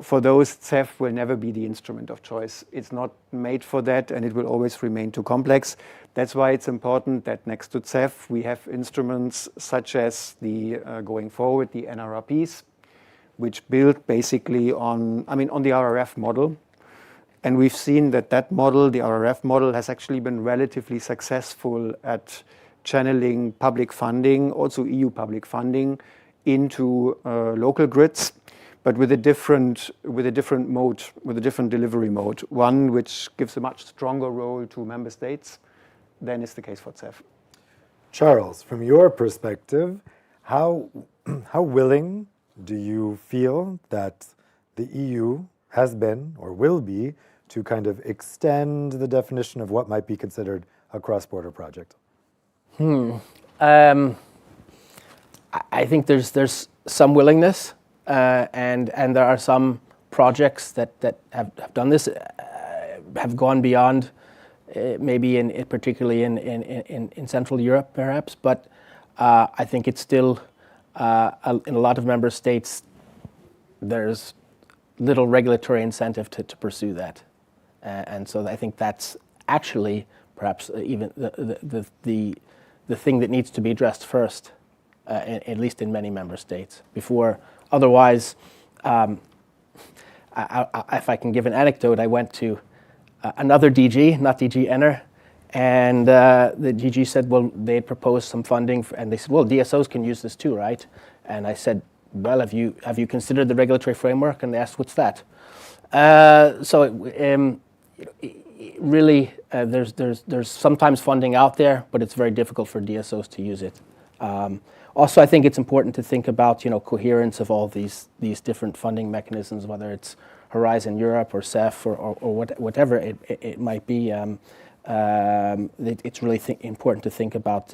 For those, CEF will never be the instrument of choice. It's not made for that, and it will always remain too complex. That's why it's important that next to CEF, we have instruments such as going forward, the NRRPs, which build basically on the RRF model. And we've seen that model, the RRF model, has actually been relatively successful at channeling public funding, also EU public funding, into local grids, but with a different mode, with a different delivery mode, one which gives a much stronger role to member states than is the case for CEF. Charles, from your perspective, how willing do you feel that the EU has been or will be to kind of extend the definition of what might be considered a cross-border project? I think there's some willingness, and there are some projects that have done this, have gone beyond, maybe particularly in Central Europe, perhaps. But I think it's still in a lot of member states, there's little regulatory incentive to pursue that, and so I think that's actually perhaps even the thing that needs to be addressed first, at least in many member states. Before, otherwise, if I can give an anecdote, I went to another DG, not DG Enner, and the DG said, well, they had proposed some funding, and they said, well, DSOs can use this too, right? And I said, well, have you considered the regulatory framework? And they asked, what's that? Really, there's sometimes funding out there, but it's very difficult for DSOs to use it. Also, I think it's important to think about coherence of all these different funding mechanisms, whether it's Horizon Europe or CEF or whatever it might be. It's really important to think about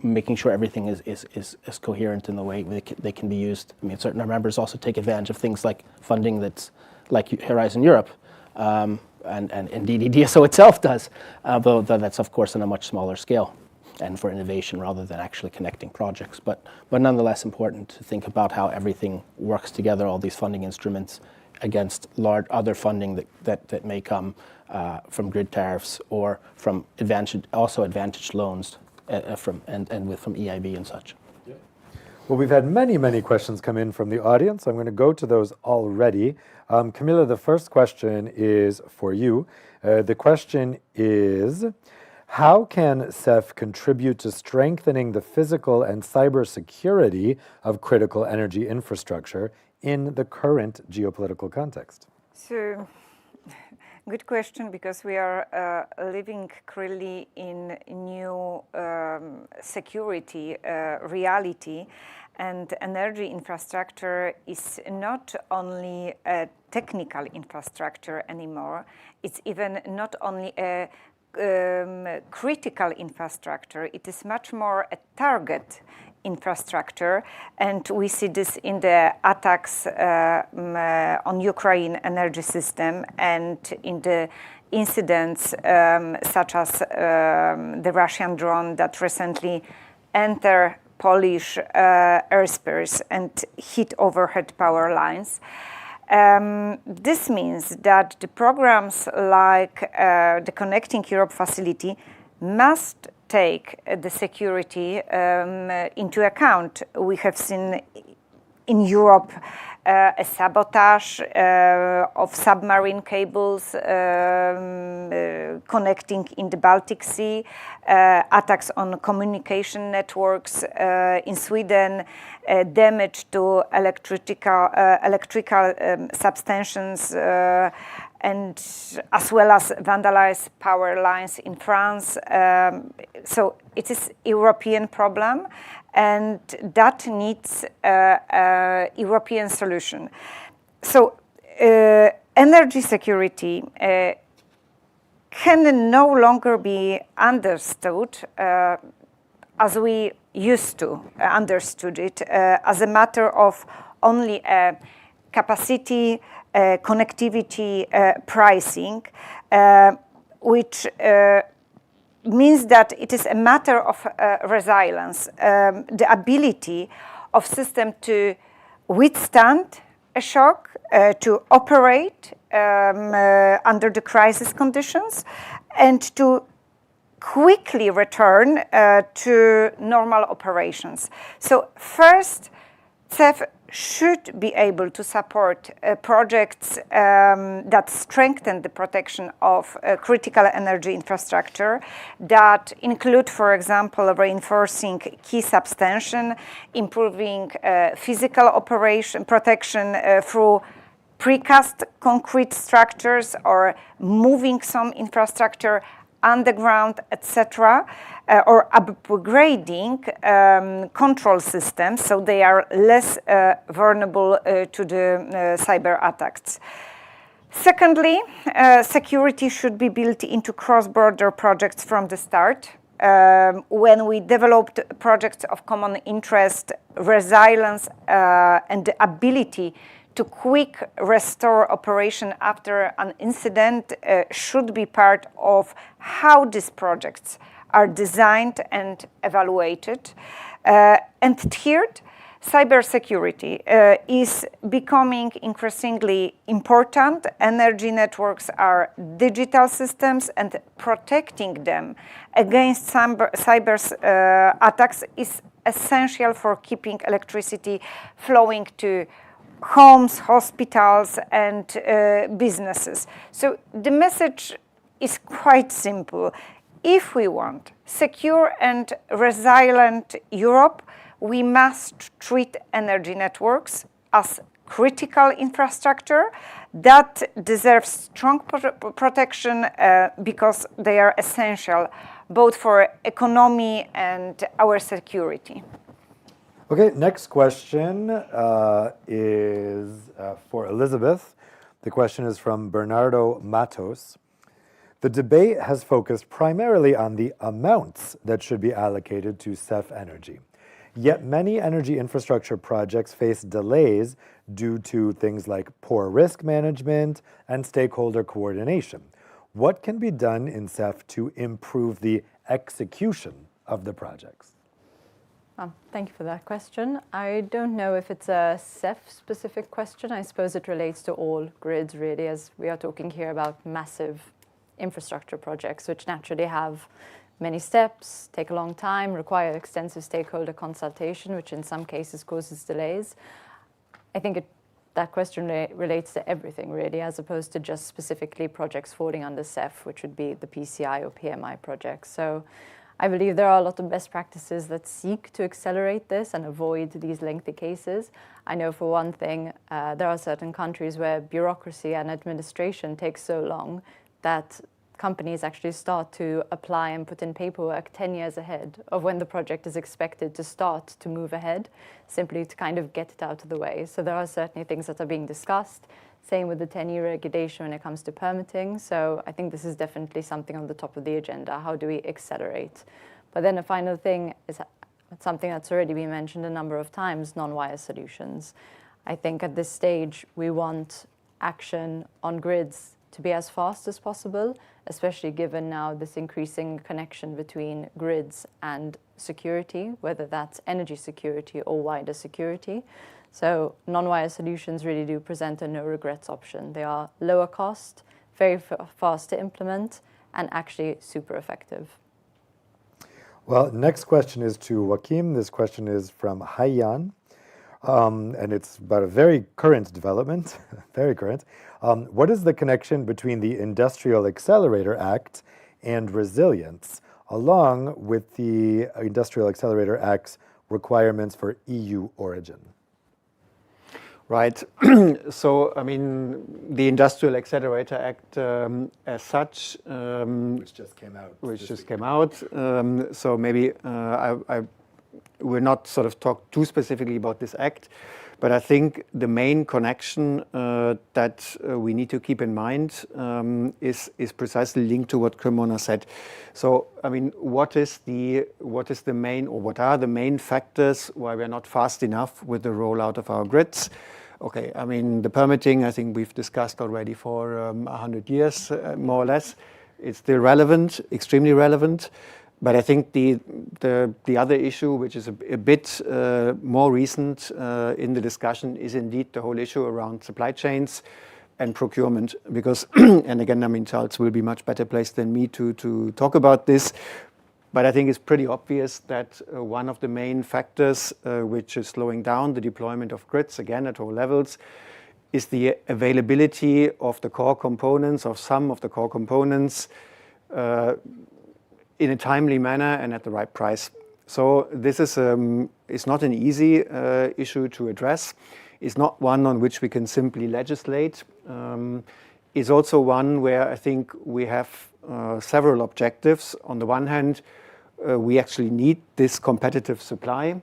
making sure everything is coherent in the way they can be used. I mean, certain members also take advantage of things like funding that's like Horizon Europe. And indeed DSO itself does, though that's of course on a much smaller scale and for innovation rather than actually connecting projects. But nonetheless important to think about how everything works together, all these funding instruments against large other funding that may come from grid tariffs or from advantage loans from EIB and such. Well, we've had many questions come in from the audience. I'm going to go to those already. Camilla, the first question is for you. The question is, how can CEF contribute to strengthening the physical and cybersecurity of critical energy infrastructure in the current geopolitical context? So, good question, because we are living clearly in new security reality, and energy infrastructure is not only a technical infrastructure anymore, it's even not only a critical infrastructure, it is much more a target infrastructure, and we see this in the attacks on Ukraine energy system and in the incidents such as the Russian drone that recently entered Polish airspace and hit overhead power lines. This means that the programs like the Connecting Europe facility must take the security into account. We have seen in Europe a sabotage of submarine cables connecting in the Baltic Sea, attacks on communication networks in Sweden, damage to electrical substations, and as well as vandalized power lines in France. So it is a European problem, and that needs a European solution. So energy security can no longer be understood as we used to understood it, as a matter of only capacity, connectivity, pricing, which means that it is a matter of resilience, the ability of system to withstand a shock, to operate under the crisis conditions, and to quickly return to normal operations. So first, CEF should be able to support projects that strengthen the protection of critical energy infrastructure, that include, for example, reinforcing key substation, improving physical operation protection through precast concrete structures, or moving some infrastructure underground, etc., or upgrading control systems so they are less vulnerable to the cyber attacks. Secondly, security should be built into cross-border projects from the start. When we developed projects of common interest, resilience and the ability to quick restore operation after an incident should be part of how these projects are designed and evaluated. And third, cybersecurity is becoming increasingly important. Energy networks are digital systems, and protecting them against cyber attacks is essential for keeping electricity flowing to homes, hospitals, and businesses. So the message is quite simple. If we want secure and resilient Europe, we must treat energy networks as critical infrastructure that deserves strong protection because they are essential both for economy and our security. Okay, next question is for Elizabeth. The question is from Bernardo Matos. The debate has focused primarily on the amounts that should be allocated to CEF Energy. Yet many energy infrastructure projects face delays due to things like poor risk management and stakeholder coordination. What can be done in CEF to improve the execution of the projects? Thank you for that question. I don't know if it's a CEF-specific question. I suppose it relates to all grids, really, as we are talking here about massive infrastructure projects, which naturally have many steps, take a long time, require extensive stakeholder consultation, which in some cases causes delays. I think that question relates to everything, really, as opposed to just specifically projects falling under CEF, which would be the PCI or PMI projects. So I believe there are a lot of best practices that seek to accelerate this and avoid these lengthy cases. I know for one thing, there are certain countries where bureaucracy and administration takes so long that companies actually start to apply and put in paperwork 10 years ahead of when the project is expected to start to move ahead, simply to kind of get it out of the way. So there are certainly things that are being discussed. Same with the 10-year regulation when it comes to permitting. So I think this is definitely something on the top of the agenda. How do we accelerate? But then a final thing is something that's already been mentioned a number of times, non-wire solutions. I think at this stage, we want action on grids to be as fast as possible, especially given now this increasing connection between grids and security, whether that's energy security or wider security. So non-wire solutions really do present a no-regrets option. They are lower cost, very fast to implement, and actually super effective. Well, next question is to Joachim. This question is from Haiyan, and it's about a very current development, very current. What is the connection between the Industrial Accelerator Act and resilience, along with the Industrial Accelerator Act's requirements for EU origin? Right. So, I mean, the Industrial Accelerator Act as such, Which just came out. So maybe I will not sort of talk too specifically about this act, but I think the main connection that we need to keep in mind is precisely linked to what Cremona said. So, I mean, what are the main factors why we're not fast enough with the rollout of our grids? Okay, I mean, the permitting, I think we've discussed already for 100 years, more or less. It's still relevant, extremely relevant. But I think the other issue, which is a bit more recent in the discussion, is indeed the whole issue around supply chains and procurement. Because, and again, I mean, Charles will be much better placed than me to talk about this. But I think it's pretty obvious that one of the main factors which is slowing down the deployment of grids, again at all levels, is the availability of the core components, of some of the core components, in a timely manner and at the right price. So this is it's not an easy issue to address. It's not one on which we can simply legislate. It's also one where I think we have several objectives. On the one hand, we actually need this competitive supply.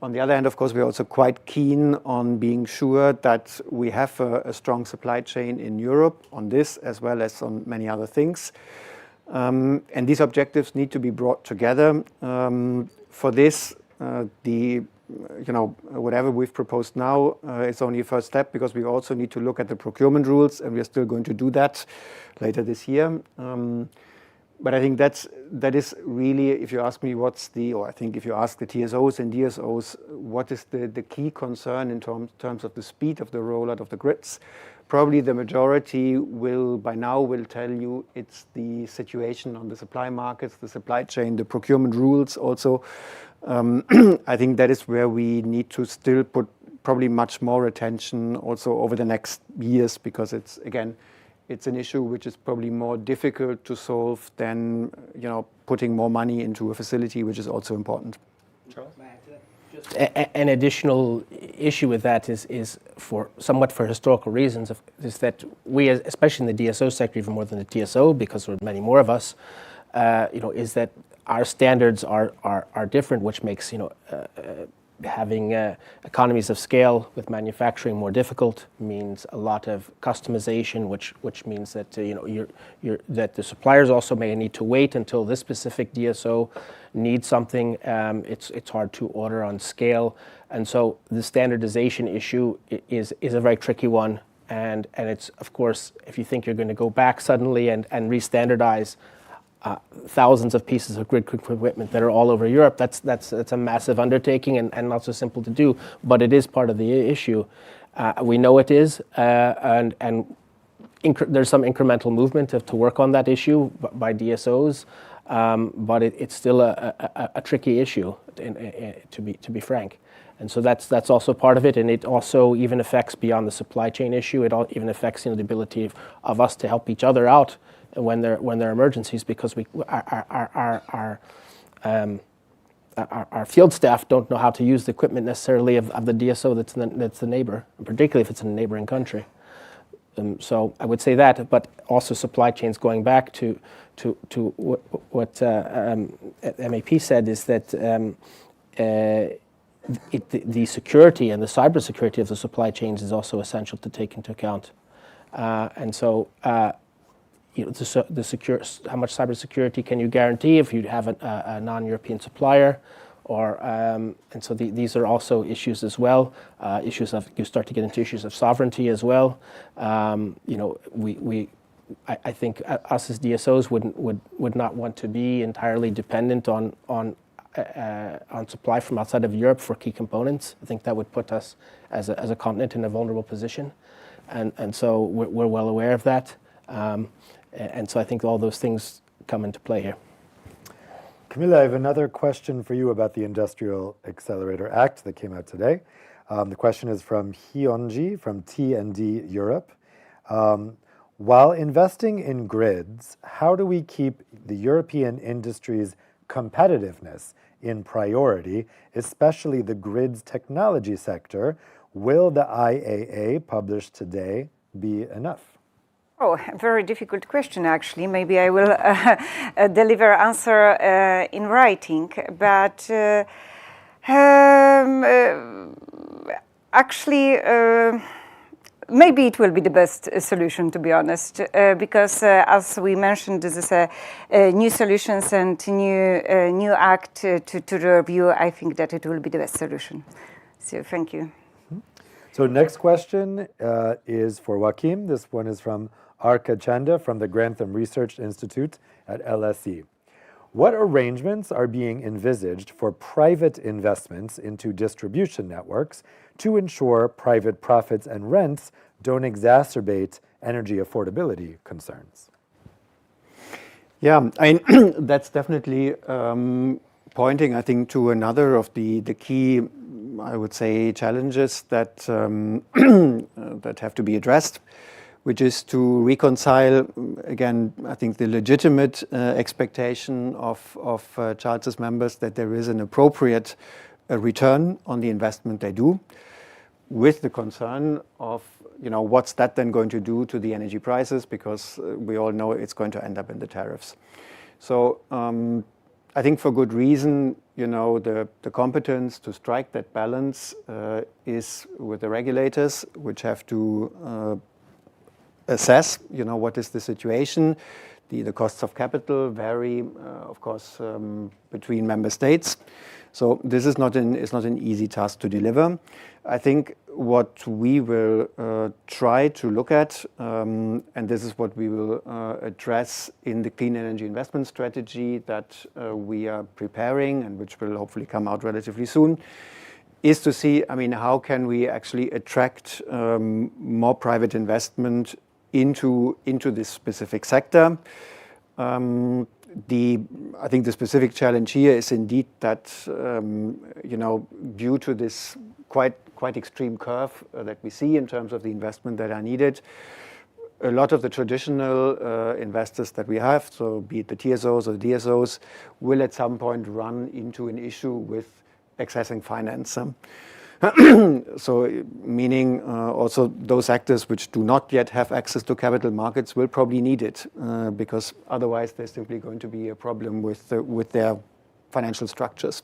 On the other hand, of course, we're also quite keen on being sure that we have a strong supply chain in Europe on this as well as on many other things. And these objectives need to be brought together. For this, whatever we've proposed now is only a first step, because we also need to look at the procurement rules, and we're still going to do that later this year. But I think that is really, if you ask me if you ask the TSOs and DSOs, what is the key concern in terms of the speed of the rollout of the grids, probably the majority will tell you it's the situation on the supply markets, the supply chain, the procurement rules also. I think that is where we need to still put probably much more attention also over the next years, because it's an issue which is probably more difficult to solve than putting more money into a facility, which is also important. Charles? Just an additional issue with that is for historical reasons, is that we, especially in the DSO sector, even more than the TSO, because there are many more of us, is that our standards are different, which makes having economies of scale with manufacturing more difficult, means a lot of customization, which means that that the suppliers also may need to wait until this specific DSO needs something. It's hard to order on scale, and so the standardization issue is a very tricky one. And it's, of course, if you think you're going to go back suddenly and re-standardize thousands of pieces of grid equipment that are all over Europe, that's a massive undertaking and not so simple to do, but it is part of the issue. We know it is, and there's some incremental movement to work on that issue by DSOs, but it's still a tricky issue, to be frank. And so that's also part of it, and it also even affects beyond the supply chain issue. It even affects the ability of us to help each other out when there are emergencies, because our field staff don't know how to use the equipment necessarily of the DSO that's the neighbor, particularly if it's in a neighboring country. So I would say that, but also supply chains, going back to what MAP said, is that the security and the cybersecurity of the supply chains is also essential to take into account. And so how much cybersecurity can you guarantee if you have a non-European supplier? And so these are also issues as well. You start to get into issues of sovereignty as well. I think us as DSOs would not want to be entirely dependent on supply from outside of Europe for key components. I think that would put us as a continent in a vulnerable position, and so we're well aware of that. And so I think all those things come into play here. Camilla, I have another question for you about the Industrial Accelerator Act that came out today. The question is from Hyunji from T&D Europe. While investing in grids, how do we keep the European industry's competitiveness in priority, especially the grids technology sector? Will the IAA published today be enough? Oh, a very difficult question, actually. Maybe I will deliver answer in writing, but actually, maybe it will be the best solution, to be honest, because as we mentioned, this is a new solutions and new act to review. I think that it will be the best solution. So thank you. So next question is for Joachim. This one is from Arka Chanda from the Grantham Research Institute at LSE. What arrangements are being envisaged for private investments into distribution networks to ensure private profits and rents don't exacerbate energy affordability concerns? Yeah, that's definitely pointing, I think, to another of the key, I would say, challenges that that have to be addressed, which is to reconcile, again, I think the legitimate expectation of charters members that there is an appropriate return on the investment they do, with the concern of, what's that then going to do to the energy prices, because we all know it's going to end up in the tariffs. So I think for good reason, the competence to strike that balance is with the regulators, which have to assess, what is the situation. The costs of capital vary, of course, between member states. So this is not an easy task to deliver. I think what we will try to look at, and this is what we will address in the clean energy investment strategy that we are preparing and which will hopefully come out relatively soon, is to see, how can we actually attract more private investment into this specific sector. I think the specific challenge here is indeed that, due to this quite extreme curve that we see in terms of the investment that are needed, a lot of the traditional investors that we have, so be it the TSOs or the DSOs, will at some point run into an issue with accessing finance. So meaning also those actors which do not yet have access to capital markets will probably need it, because otherwise there's simply going to be a problem with their financial structures.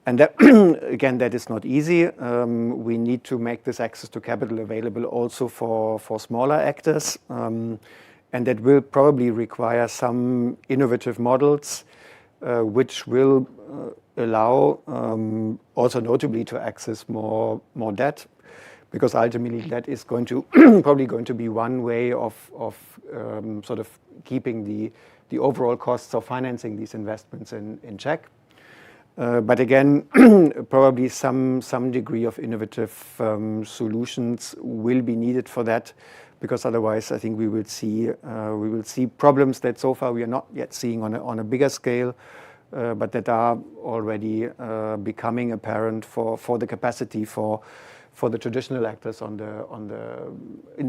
And that, again, that is not easy. We need to make this access to capital available also for smaller actors, and that will probably require some innovative models which will allow also notably to access more debt, because ultimately that is going to probably going to be one way of sort of keeping the overall costs of financing these investments in check. But again, probably some degree of innovative solutions will be needed for that, because otherwise I think we will see problems that so far we are not yet seeing on a bigger scale, but that are already becoming apparent for the capacity for the traditional actors in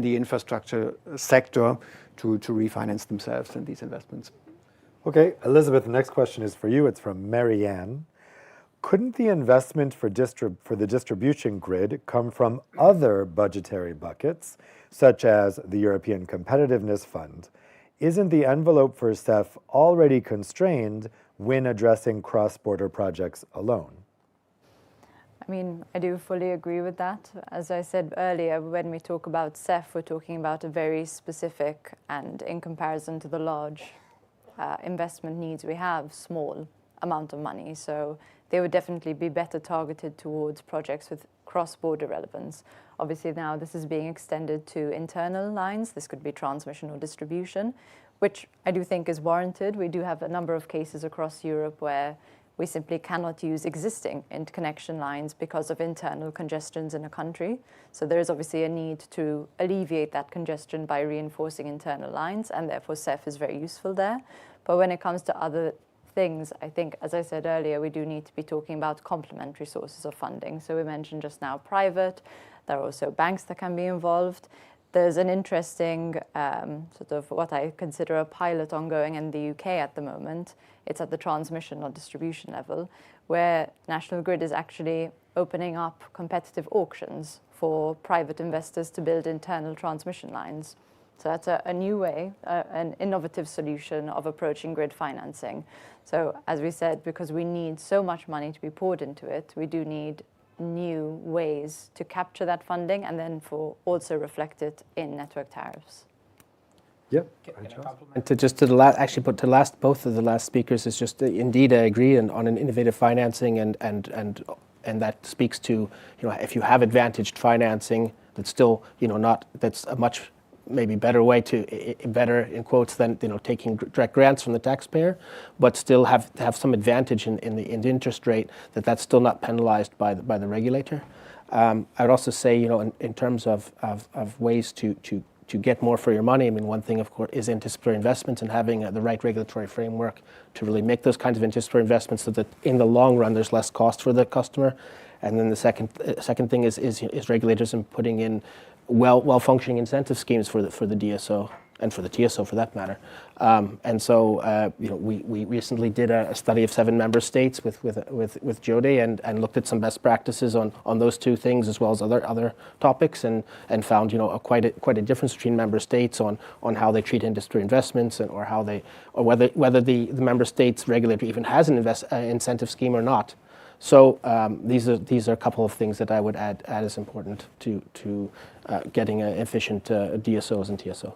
the infrastructure sector to refinance themselves in these investments. Okay, Elizabeth, the next question is for you. It's from Marianne. Couldn't the investment for the distribution grid come from other budgetary buckets, such as the European Competitiveness Fund? Isn't the envelope for CEF already constrained when addressing cross-border projects alone? I do fully agree with that. As I said earlier, when we talk about CEF, we're talking about a very specific and, in comparison to the large investment needs we have, small amount of money. So they would definitely be better targeted towards projects with cross-border relevance. Obviously now this is being extended to internal lines. This could be transmission or distribution, which I do think is warranted. We do have a number of cases across Europe where we simply cannot use existing interconnection lines because of internal congestions in a country. So there is obviously a need to alleviate that congestion by reinforcing internal lines, and therefore CEF is very useful there. But when it comes to other things, I think, as I said earlier, we do need to be talking about complementary sources of funding. So we mentioned just now private. There are also banks that can be involved. There's an interesting sort of what I consider a pilot ongoing in the UK at the moment. It's at the transmission or distribution level, where National Grid is actually opening up competitive auctions for private investors to build internal transmission lines. So that's a new way, an innovative solution of approaching grid financing. So as we said, because we need so much money to be poured into it, we do need new ways to capture that funding and then for also reflect it in network tariffs. Yep. And to just to the last, actually, but to last both of the last speakers is just indeed I agree on an innovative financing and that speaks to if you have advantaged financing that's still not that's a much maybe better way to better in quotes than taking direct grants from the taxpayer, but still have some advantage in the interest rate that's still not penalized by the regulator. I'd also say in terms of ways to get more for your money. I mean, one thing, of course, is anticipatory investments and having the right regulatory framework to really make those kinds of anticipatory investments so that in the long run there's less cost for the customer. And then the second thing is regulators and putting in well-functioning incentive schemes for the DSO and for the TSO for that matter. And so we recently did a study of 7 member states with Jody and looked at some best practices on those two things as well as other topics and found quite a difference between member states on how they treat industry investments and or whether the member states regulator even has an incentive scheme or not. So these are a couple of things that I would add as important to getting efficient DSOs and TSOs.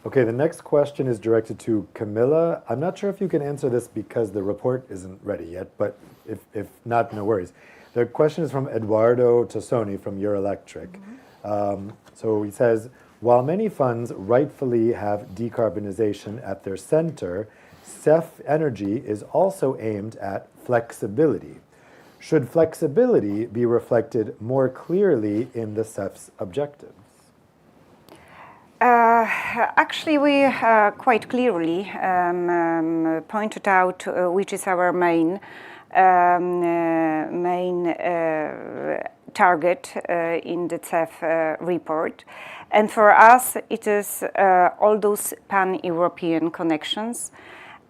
Okay, the next question is directed to Camilla. I'm not sure if you can answer this because the report isn't ready yet, but if not, no worries. The question is from Eduardo Tassoni from Euroelectric. So he says, while many funds rightfully have decarbonisation at their center, CEF Energy is also aimed at flexibility. Should flexibility be reflected more clearly in the CEF's objectives? Actually, we quite clearly pointed out which is our main target in the CEF report. And for us, it is all those pan-European connections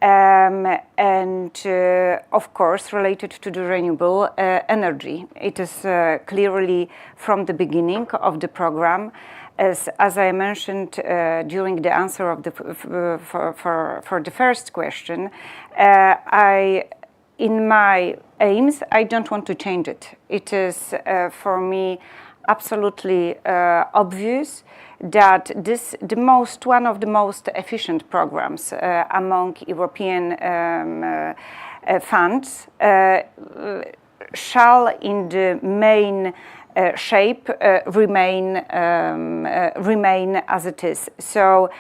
and of course related to the renewable energy. It is clearly from the beginning of the program. As I mentioned during the answer of for the first question, in my aims, I don't want to change it. It is for me absolutely obvious that one of the most efficient programs among European funds shall in the main shape remain as it is. So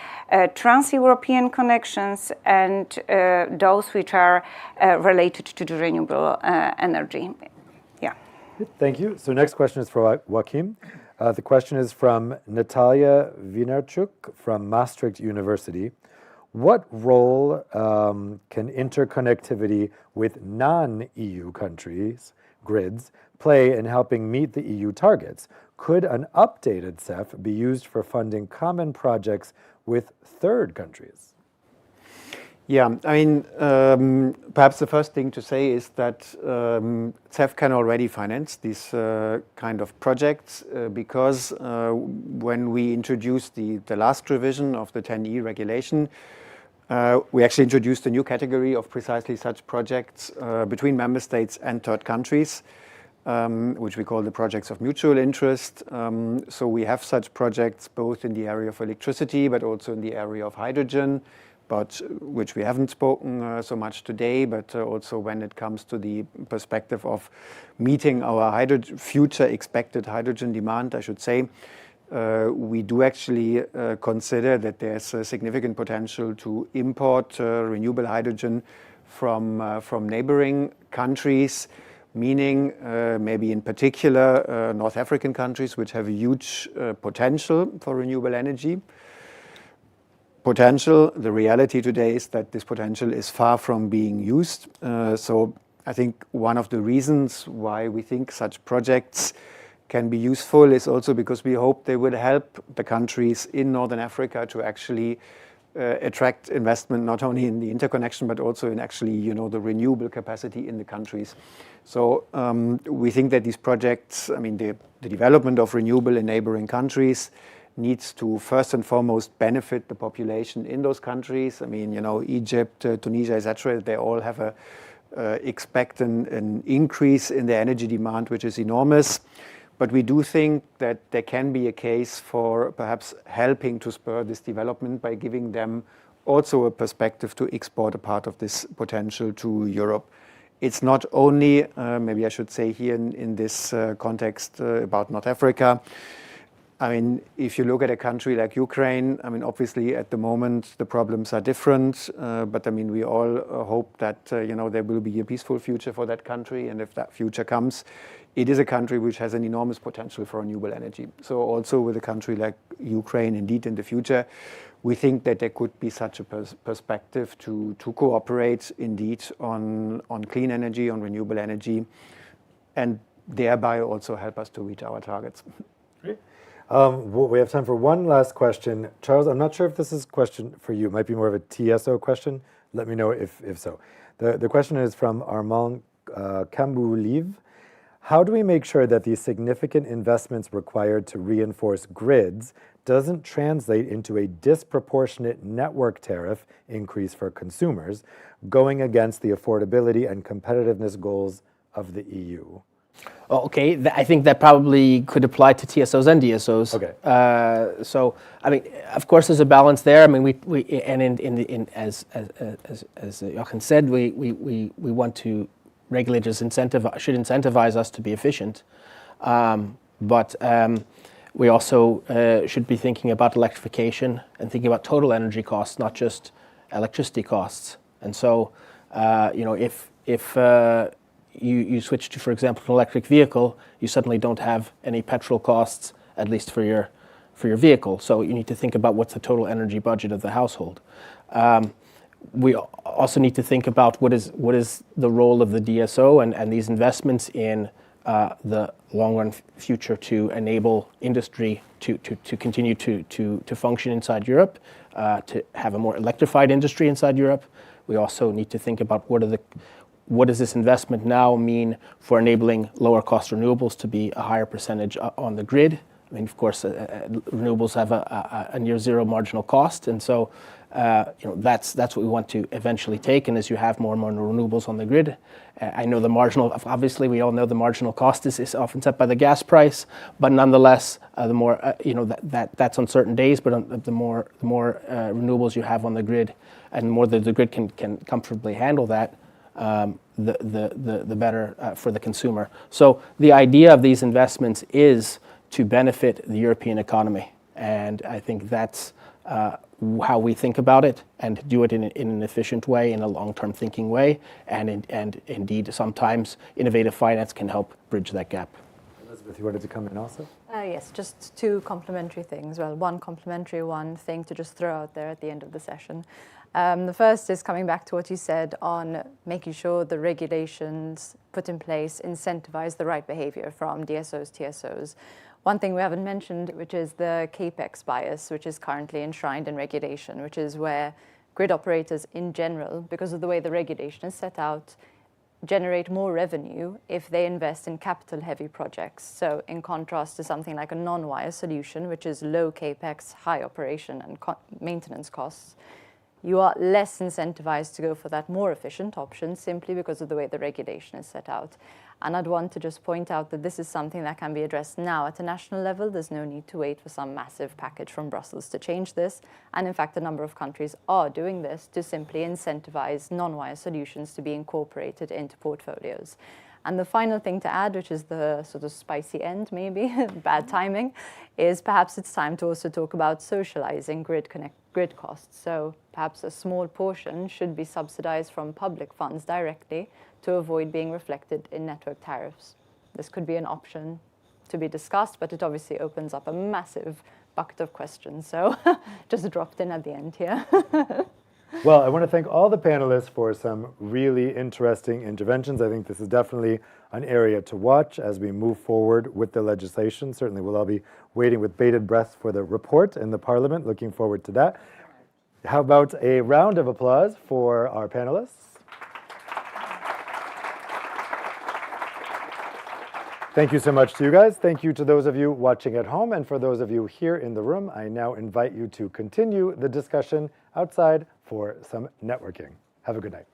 trans-European connections and those which are related to the renewable energy. Yeah. Thank you. So next question is for Joachim. The question is from Natalia Vinarchuk from Maastricht University. What role can interconnectivity with non-EU countries, grids, play in helping meet the EU targets? Could an updated CEF be used for funding common projects with third countries? Yeah, I mean, perhaps the first thing to say is that CEF can already finance these kind of projects because when we introduced the last revision of the 10E regulation, we actually introduced a new category of precisely such projects between member states and third countries, which we call the projects of mutual interest. So we have such projects both in the area of electricity, but also in the area of hydrogen, but which we haven't spoken so much today, but also when it comes to the perspective of meeting our future expected hydrogen demand, I should say. We do actually consider that there's a significant potential to import renewable hydrogen from neighboring countries, meaning maybe in particular North African countries which have a huge potential for renewable energy. potential. The reality today is that this potential is far from being used. So I think one of the reasons why we think such projects can be useful is also because we hope they will help the countries in Northern Africa to actually attract investment not only in the interconnection but also in actually the renewable capacity in the countries. So we think that these projects, I mean the development of renewable in neighboring countries needs to first and foremost benefit the population in those countries. I mean Egypt, Tunisia, etc. They all have expect an increase in their energy demand, which is enormous. But we do think that there can be a case for perhaps helping to spur this development by giving them also a perspective to export a part of this potential to Europe. It's not only, maybe I should say here in this context about North Africa. I mean, if you look at a country like Ukraine, I mean, obviously at the moment the problems are different, but I mean, we all hope that there will be a peaceful future for that country, and if that future comes, it is a country which has an enormous potential for renewable energy. So also with a country like Ukraine, indeed in the future, we think that there could be such a perspective to cooperate indeed on clean energy, on renewable energy, and thereby also help us to reach our targets. Great. We have time for one last question. Charles, I'm not sure if this is a question for you. It might be more of a TSO question. Let me know if so. The question is from Armand Kambouliv. How do we make sure that the significant investments required to reinforce grids doesn't translate into a disproportionate network tariff increase for consumers, going against the affordability and competitiveness goals of the EU? Okay, I think that probably could apply to TSOs and DSOs. Okay. So, I mean, of course, there's a balance there. I mean, as Jochen said, we want to regulators should incentivize us to be efficient, but we also should be thinking about electrification and thinking about total energy costs, not just electricity costs. And so, if you switch to, for example, an electric vehicle, you suddenly don't have any petrol costs, at least for your vehicle. So you need to think about what's the total energy budget of the household. We also need to think about what is the role of the DSO and these investments in the long-run future to enable industry to continue to function inside Europe, to have a more electrified industry inside Europe. We also need to think about what does this investment now mean for enabling lower cost renewables to be a higher percentage on the grid. I mean, of course, renewables have a near zero marginal cost, and so that's what we want to eventually take. And as you have more and more renewables on the grid, I know obviously we all know the marginal cost is often set by the gas price, but nonetheless, the more that's on certain days, but the more renewables you have on the grid, and the more that the grid can comfortably handle that, the better for the consumer. So the idea of these investments is to benefit the European economy, and I think that's how we think about it, and do it in an efficient way, in a long-term thinking way, and indeed sometimes innovative finance can help bridge that gap. Elizabeth, you wanted to come in also? Yes, just two complementary things. Well, one thing to just throw out there at the end of the session. The first is coming back to what you said on making sure the regulations put in place incentivize the right behavior from DSOs, TSOs. One thing we haven't mentioned, which is the CAPEX bias, which is currently enshrined in regulation, which is where grid operators in general, because of the way the regulation is set out, generate more revenue if they invest in capital-heavy projects. So in contrast to something like a non-wire solution, which is low CAPEX, high operation and maintenance costs, you are less incentivized to go for that more efficient option simply because of the way the regulation is set out. And I'd want to just point out that this is something that can be addressed now at a national level. There's no need to wait for some massive package from Brussels to change this. And in fact, a number of countries are doing this to simply incentivize non-wire solutions to be incorporated into portfolios. And the final thing to add, which is the sort of spicy end maybe, bad timing, is perhaps it's time to also talk about socializing grid costs. So perhaps a small portion should be subsidized from public funds directly to avoid being reflected in network tariffs. This could be an option to be discussed, but it obviously opens up a massive bucket of questions, so just dropped in at the end here. Well, I want to thank all the panelists for some really interesting interventions. I think this is definitely an area to watch as we move forward with the legislation. Certainly we'll all be waiting with bated breath for the report in the Parliament. Looking forward to that. How about a round of applause for our panelists? Thank you so much to you guys. Thank you to those of you watching at home. And for those of you here in the room, I now invite you to continue the discussion outside for some networking. Have a good night.